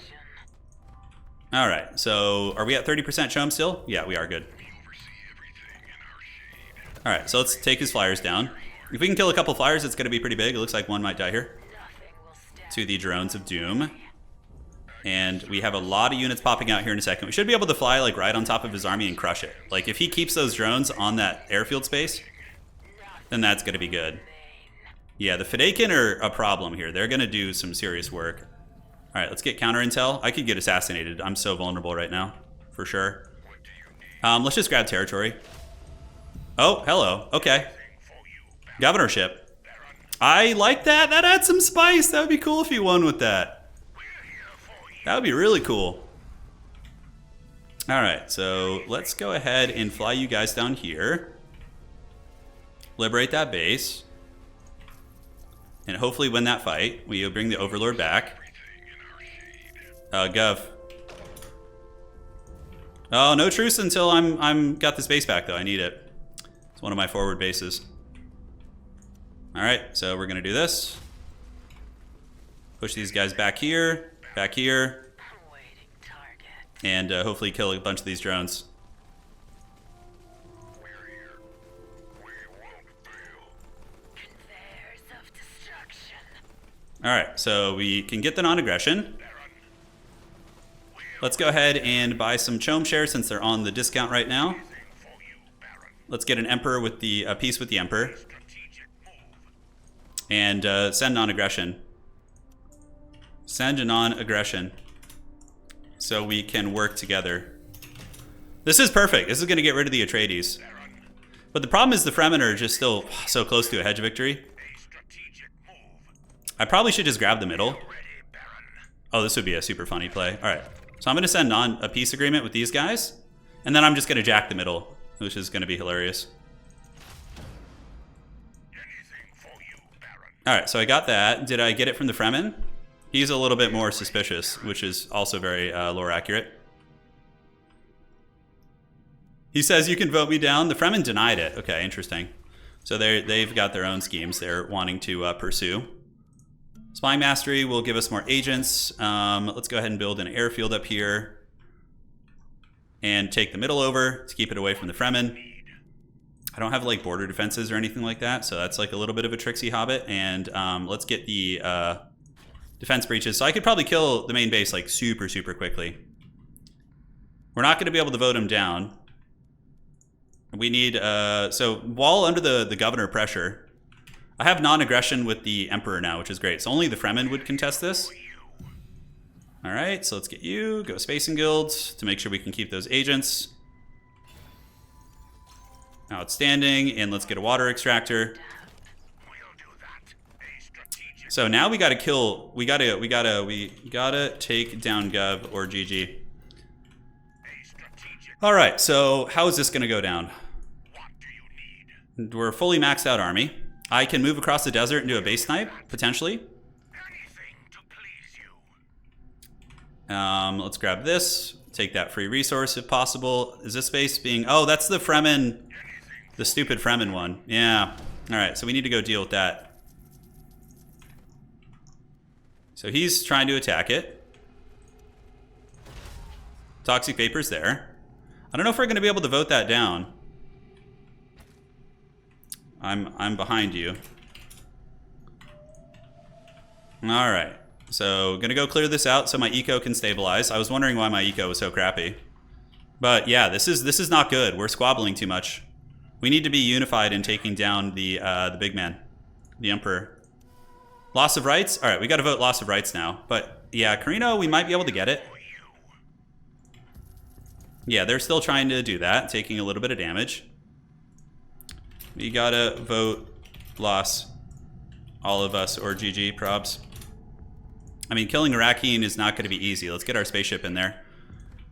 A: All right, so are we at 30% chum still? Yeah, we are good. All right, so let's take his flyers down. If we can kill a couple flyers, it's going to be pretty big. It looks like one might die here. To the drones of doom. And we have a lot of units popping out here in a second. We should be able to fly like right on top of his army and crush it. Like if he keeps those drones on that airfield space, then that's going to be good. Yeah, the Fedaykin are a problem here. They're going to do some serious work. All right, let's get counter intel. I could get assassinated. I'm so vulnerable right now, for sure. Let's just grab territory. Oh, hello. Okay. Governorship. I like that. That adds some spice. That would be cool if he won with that. That would be really cool. All right, so let's go ahead and fly you guys down here. Liberate that base. And hopefully win that fight. We bring the Overlord back. Gov. Oh, no truce until I'm got this base back, though. I need it. It's one of my forward bases. All right, so we're going to do this. Push these guys back here. Back here, and hopefully kill a bunch of these drones. Alright, so we can get the non-aggression. Let's go ahead and buy some Chom shares since they're on the discount right now. Let's get an Emperor with the peace with the Emperor. And send non-aggression. Send a non-aggression so we can work together. This is perfect. This is going to get rid of the Atreides. But the problem is the Fremen are just still so close to a hedge victory. I probably should just grab the middle. Oh, this would be a super funny play. All right. So I'm going to send on a peace agreement with these guys. And then I'm just going to jack the middle, which is going to be hilarious. All right, so I got that. Did I get it from the Fremen? He's a little bit more suspicious, which is also very lore accurate. He says you can vote me down. The Fremen denied it. Okay, interesting. So they've got their own schemes they're wanting to pursue. Spying Mastery will give us more agents. Let's go ahead and build an airfield up here. And take the middle over to keep it away from the Fremen. I don't have like border defenses or anything like that, so that's like a little bit of a tricksy hobbit. And let's get the defense breaches. So I could probably kill the main base like super quickly. We're not going to be able to vote him down. We need so while under the governor pressure, I have non-aggression with the Emperor now, which is great. So only the Fremen would contest this. All right, so let's get you go Spacing Guilds to make sure we can keep those agents. Outstanding, and let's get a water extractor. So now we gotta kill. We gotta take down Gov or GG. All right. So how is this gonna go down? We're a fully maxed out army. I can move across the desert and do a base snipe potentially. Let's grab this. Take that free resource if possible. Is this base being? Oh, that's the Fremen. The stupid Fremen one. Yeah. All right, so we need to go deal with that. So he's trying to attack it. Toxic Vapor's there. I don't know if we're going to be able to vote that down. I'm behind you. All right. So going to go clear this out so my eco can stabilize. I was wondering why my eco was so crappy. But yeah, this is not good. We're squabbling too much. We need to be unified in taking down the big man, the Emperor. Loss of rights? All right, we got to vote loss of rights now. But yeah, Corrino, we might be able to get it. Yeah, they're still trying to do that, taking a little bit of damage. We got to vote loss, all of us, or GG, probs. I mean, killing Arrakeen is not going to be easy. Let's get our spaceship in there.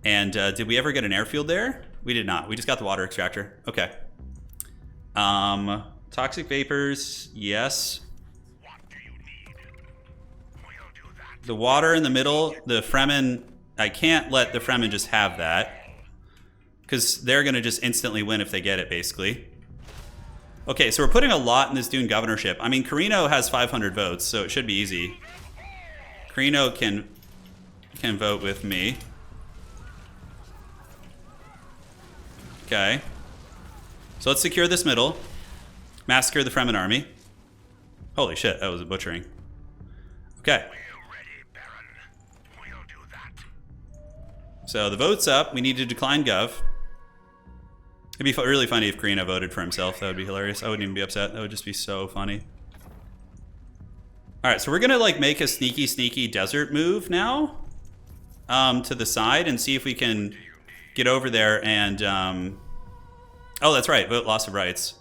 A: And did we ever get an airfield there? We did not. We just got the water extractor. Okay. Toxic vapors, yes. The water in the middle, the Fremen, I can't let the Fremen just have that. Because they're going to just instantly win if they get it, basically. Okay, so we're putting a lot in this Dune governorship. I mean, Corrino has 500 votes, so it should be easy. Corrino can vote with me. Okay. So let's secure this middle. Massacre the Fremen army. Holy shit, that was a butchering. Okay. So the vote's up. We need to decline Gov. It'd be really funny if Corrino voted for himself. That would be hilarious. I wouldn't even be upset. That would just be so funny. All right, so we're gonna like make a sneaky desert move now to the side and see if we can get over there and oh, that's right, vote loss of rights.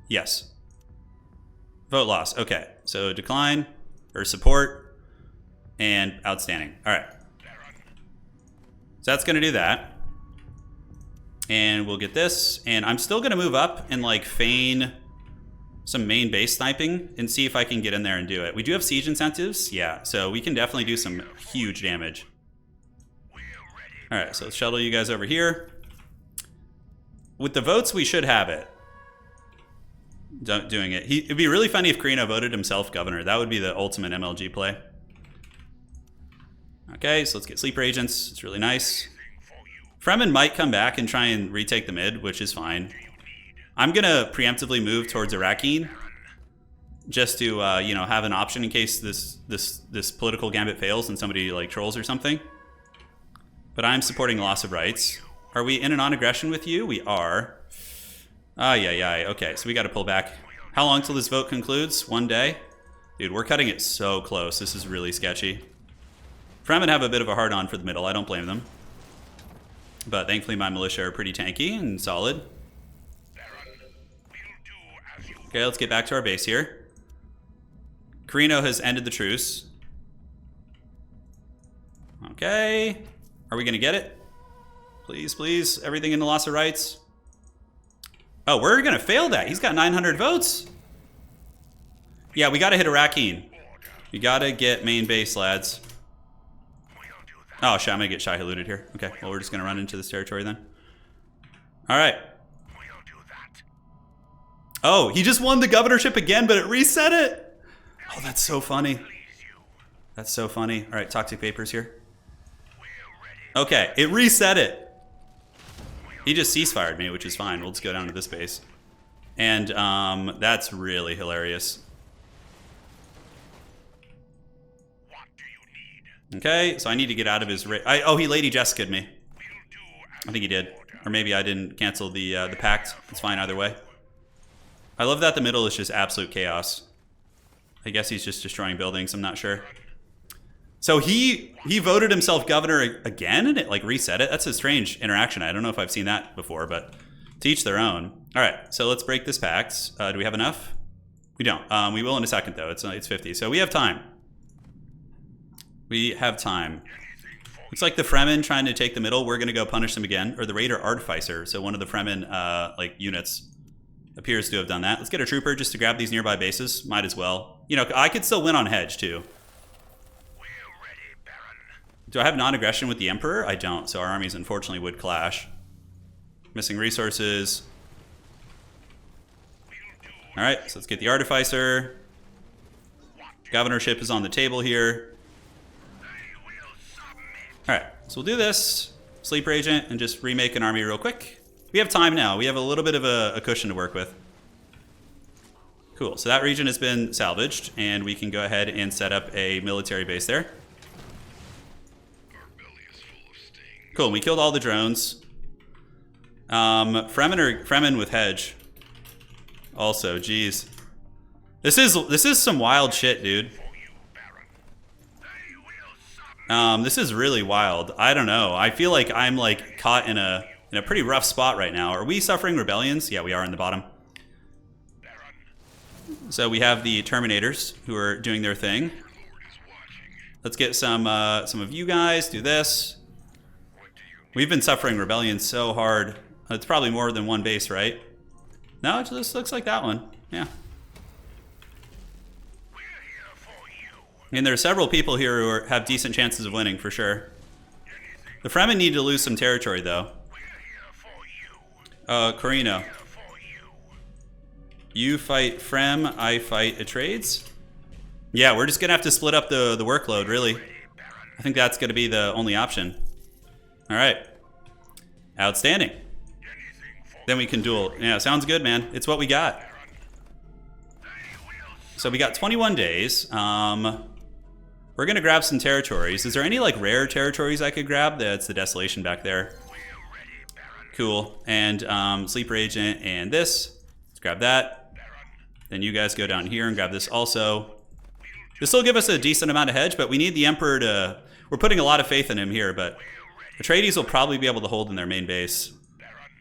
A: Yes. Vote loss. Okay, so decline or support and outstanding. All right. So that's gonna do that. And we'll get this, and I'm still gonna move up and like feign some main base sniping and see if I can get in there and do it. We do have siege incentives, yeah, so we can definitely do some huge damage. All right, so let's shuttle you guys over here. With the votes, we should have it. Doing it. It'd be really funny if Corrino voted himself governor. That would be the ultimate MLG play. Okay, so let's get sleeper agents. It's really nice. Fremen might come back and try and retake the mid, which is fine. I'm gonna preemptively move towards Iraqine, just to you know, have an option in case this political gambit fails and somebody like trolls or something. But I'm supporting loss of rights. Are we in a non-aggression with you? We are. Yeah. Okay, so we got to pull back. How long till this vote concludes? 1 day? Dude, we're cutting it so close. This is really sketchy. Fremen have a bit of a hard-on for the middle. I don't blame them. But thankfully my militia are pretty tanky and solid. Okay, let's get back to our base here. Corrino has ended the truce. Okay. Are we going to get it? Please, please. Everything in the loss of rights. Oh, we're going to fail that. He's got 900 votes. Yeah, we got to hit Iraqine. We got to get main base, lads. Oh, shit, I'm going to get Shai Haluded here. Okay, well, we're just going to run into this territory then. All right. Oh, he just won the governorship again, but it reset it. Oh, that's so funny. That's so funny. All right, toxic vapors here. Okay, it reset it. He just ceasefired me, which is fine. We'll just go down to this base. And that's really hilarious. Okay, so I need to get out of his... oh, he Lady Jessica'd me. I think he did. Or maybe I didn't cancel the pact. It's fine either way. I love that the middle is just absolute chaos. I guess he's just destroying buildings. I'm not sure. So he voted himself governor again and it like reset it. That's a strange interaction. I don't know if I've seen that before, but to each their own. All right, so let's break this pact. Do we have enough? We don't. We will in a second though. It's 50. So we have time. We have time. Looks like the Fremen trying to take the middle. We're going to go punish them again. Or the Raider Artificer. So one of the Fremen like units appears to have done that. Let's get a trooper just to grab these nearby bases. Might as well. You know, I could still win on hedge too. Do I have non-aggression with the Emperor? I don't. So our armies unfortunately would clash. Missing resources. All right, so let's get the Artificer. Governorship is on the table here. All right, so we'll do this. Sleeper agent and just remake an army real quick. We have time now. We have a little bit of a cushion to work with. Cool, so that region has been salvaged and we can go ahead and set up a military base there. Cool, we killed all the drones. Fremen with hedge. Also, geez. This is some wild shit, dude. This is really wild. I don't know. I feel like I'm like caught in a pretty rough spot right now. Are we suffering rebellions? Yeah, we are in the bottom. So we have the Terminators who are doing their thing. Let's get some of you guys do this. We've been suffering rebellions so hard. It's probably more than one base, right? No, it just looks like that one. Yeah. And there are several people here who have decent chances of winning, for sure. The Fremen need to lose some territory, though. Corrino. You fight Frem, I fight Atreides? Yeah, we're just going to have to split up the workload, really. I think that's going to be the only option. All right. Outstanding. Then we can duel. Yeah, sounds good, man. It's what we got. So we got 21 days. We're gonna grab some territories. Is there any like rare territories I could grab? That's the Desolation back there. Cool. And Sleeper Agent and this. Let's grab that. Then you guys go down here and grab this also. This will give us a decent amount of hedge, but we need the Emperor to... We're putting a lot of faith in him here, but Atreides will probably be able to hold in their main base.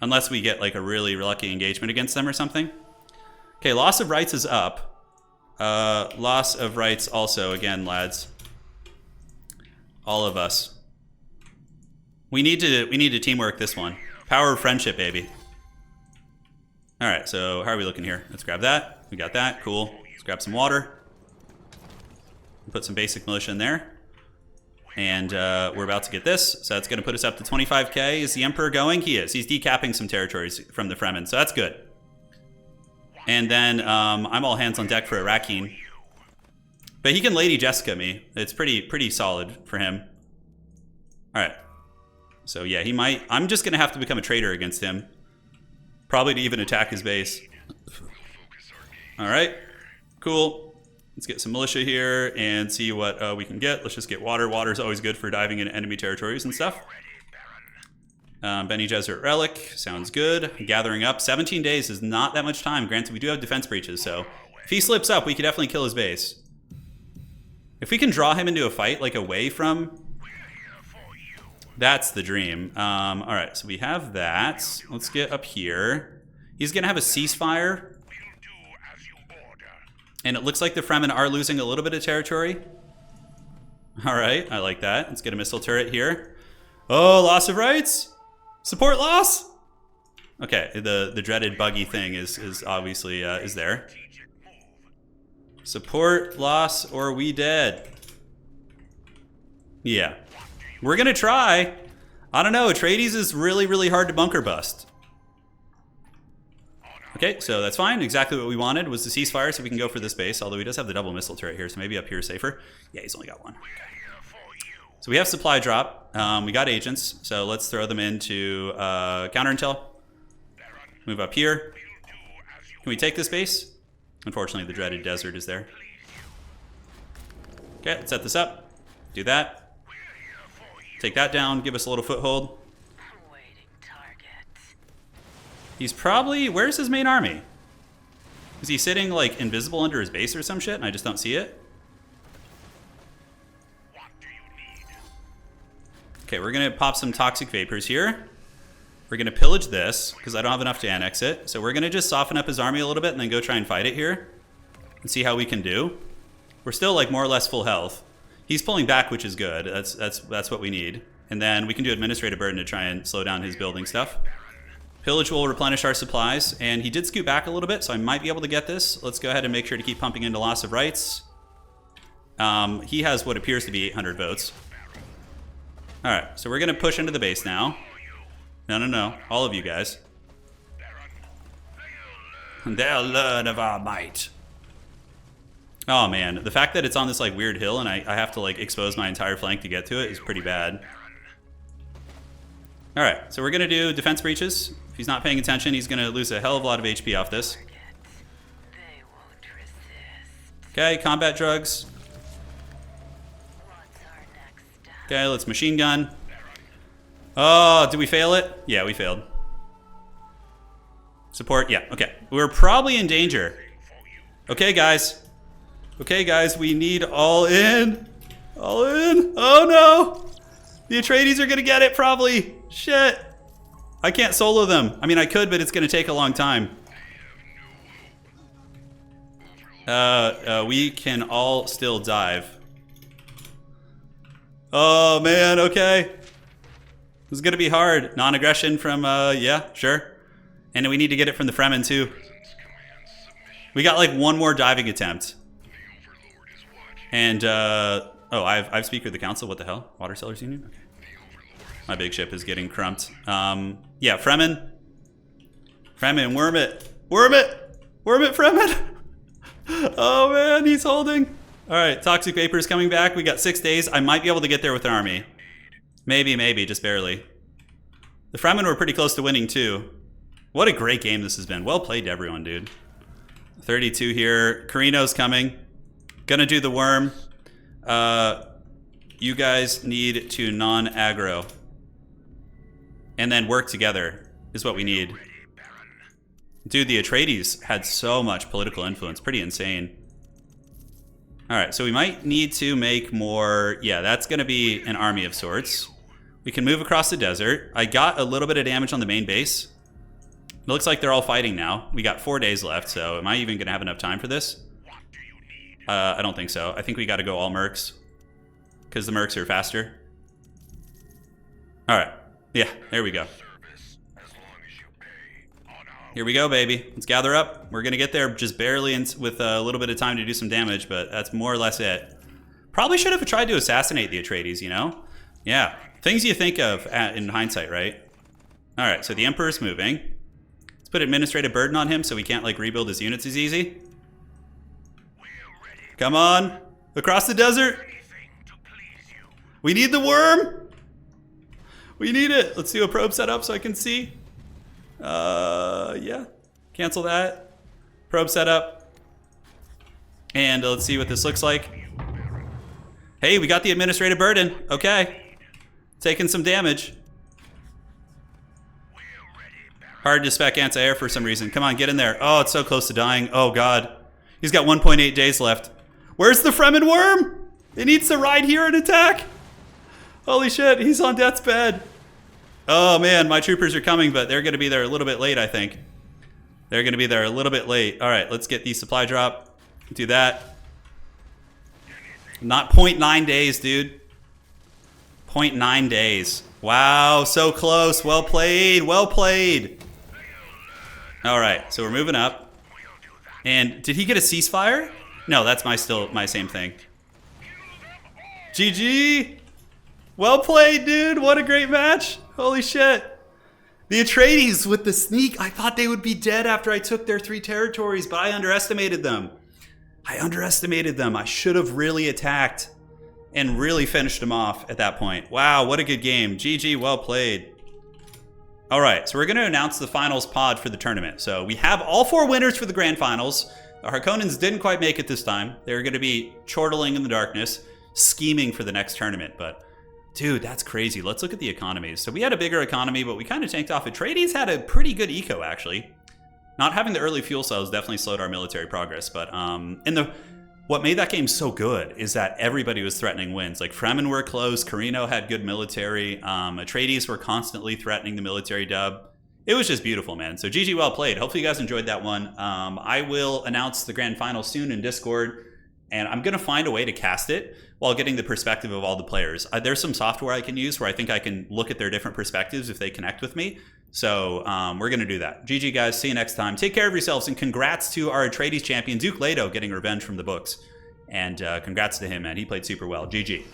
A: Unless we get like a really lucky engagement against them or something. Okay, Loss of Rights is up. Loss of Rights also, again, lads. All of us. We need to teamwork this one. Power of friendship, baby. All right, so how are we looking here? Let's grab that. We got that. Cool. Let's grab some water. Put some basic militia in there. And we're about to get this. So that's going to put us up to 25k. Is the Emperor going? He is. He's decapping some territories from the Fremen. So that's good. And then I'm all hands on deck for Iraqine. But he can Lady Jessica me. It's pretty solid for him. All right. So yeah, he might... I'm just going to have to become a traitor against him. Probably to even attack his base. All right. Cool. Let's get some militia here and see what we can get. Let's just get water. Water is always good for diving into enemy territories and stuff. Bene Gesserit Relic. Sounds good. Gathering up. 17 days is not that much time. Granted, we do have defense breaches, so if he slips up, we could definitely kill his base. If we can draw him into a fight, like away from... That's the dream. All right, so we have that. Let's get up here. He's going to have a ceasefire. And it looks like the Fremen are losing a little bit of territory. All right, I like that. Let's get a missile turret here. Oh, loss of rights? Support loss? Okay, the dreaded buggy thing is obviously is there. Support loss or we dead. Yeah. We're gonna try. I don't know, Atreides is really hard to bunker bust. Okay, so that's fine. Exactly what we wanted was the ceasefire so we can go for this base, although he does have the double missile turret here, so maybe up here is safer. Yeah, he's only got one. So we have supply drop. We got agents, so let's throw them into counter intel. Move up here. Can we take this base? Unfortunately, the dreaded desert is there. Okay, let's set this up. Do that. Take that down, give us a little foothold. He's probably... Where's his main army? Is he sitting, like, invisible under his base or some shit, and I just don't see it? Okay, we're gonna pop some toxic vapors here. We're gonna pillage this, because I don't have enough to annex it. So we're gonna just soften up his army a little bit and then go try and fight it here. And see how we can do. We're still, like, more or less full health. He's pulling back, which is good. That's what we need. And then we can do administrative burden to try and slow down his building stuff. Pillage will replenish our supplies, and he did scoot back a little bit, so I might be able to get this. Let's go ahead and make sure to keep pumping into loss of rights. He has what appears to be 800 votes. All right, so we're going to push into the base now. No. All of you guys. They'll learn of our might. Oh, man. The fact that it's on this, like, weird hill and I have to, like, expose my entire flank to get to it is pretty bad. All right, so we're going to do defense breaches. If he's not paying attention, he's going to lose a hell of a lot of HP off this. Okay, combat drugs. Okay, let's machine gun. Oh, did we fail it? Yeah, we failed. Support, yeah, okay. We're probably in danger. Okay, guys. Okay, guys, we need all in. All in. Oh, no. The Atreides are going to get it, probably. Shit. I can't solo them. I mean, I could, but it's going to take a long time. We can all still dive. Oh, man, okay. This is going to be hard. Non-aggression from, yeah, sure. And we need to get it from the Fremen, too. We got, like, one more diving attempt. And, oh, I've speakered the council. What the hell? Water Sellers Union? Okay. My big ship is getting crumped. Yeah, Fremen. Fremen, worm it. Worm it! Worm it, Fremen! Oh, man, he's holding. All right, Toxic Vapor is coming back. We got 6 days. I might be able to get there with an army. Maybe, just barely. The Fremen were pretty close to winning, too. What a great game this has been. Well played to everyone, dude. 32 here. Corrino's coming. Gonna do the worm. You guys need to non-aggro. And then work together is what we need. Dude, the Atreides had so much political influence. Pretty insane. Alright, so we might need to make more... Yeah, that's going to be an army of sorts. We can move across the desert. I got a little bit of damage on the main base. It looks like they're all fighting now. We got 4 days left, so am I even going to have enough time for this? I don't think so. I think we got to go all mercs. Because the mercs are faster. Alright. Yeah, there we go. Here we go, baby. Let's gather up. We're going to get there just barely with a little bit of time to do some damage, but that's more or less it. Probably should have tried to assassinate the Atreides, you know? Yeah. Things you think of in hindsight, right? Alright, so the Emperor's moving. Let's put administrative burden on him so we can't, like, rebuild his units as easy. Come on. Across the desert. We need the worm. We need it. Let's do a probe setup so I can see. Yeah. Cancel that. Probe setup. And let's see what this looks like. Hey, we got the administrative burden. Okay. Taking some damage. Hard to spec anti-air for some reason. Come on, get in there. Oh, it's so close to dying. Oh, God. He's got 1.8 days left. Where's the Fremen worm? It needs to ride here and attack. Holy shit, he's on death's bed. Oh man, my troopers are coming, but they're going to be there a little bit late, I think. They're going to be there a little bit late. All right, let's get the supply drop. Do that. Not 0.9 days, dude. 0.9 days. Wow, so close. Well played, well played. All right, so we're moving up. And did he get a ceasefire? No, that's still my same thing. GG. Well played, dude. What a great match. Holy shit. The Atreides with the sneak. I thought they would be dead after I took their 3 territories, but I underestimated them. I should have really attacked and really finished them off at that point. Wow, what a good game. GG, well played. All right, so we're going to announce the finals pod for the tournament. So we have all 4 winners for the grand finals. The Harkonnens didn't quite make it this time. They're going to be chortling in the darkness, scheming for the next tournament, but dude, that's crazy. Let's look at the economies. So we had a bigger economy, but we kind of tanked off. Atreides had a pretty good eco, actually. Not having the early fuel cells definitely slowed our military progress, but what made that game so good is that everybody was threatening wins. Like, Fremen were close, Corrino had good military, Atreides were constantly threatening the military dub. It was just beautiful, man. So GG, well played. Hopefully you guys enjoyed that one. I will announce the grand final soon in Discord, and I'm going to find a way to cast it while getting the perspective of all the players. There's some software I can use where I think I can look at their different perspectives if they connect with me. So we're going to do that. GG, guys. See you next time. Take care of yourselves, and congrats to our Atreides champion, Duke Leto, getting revenge from the books. And congrats to him, man. He played super well. GG.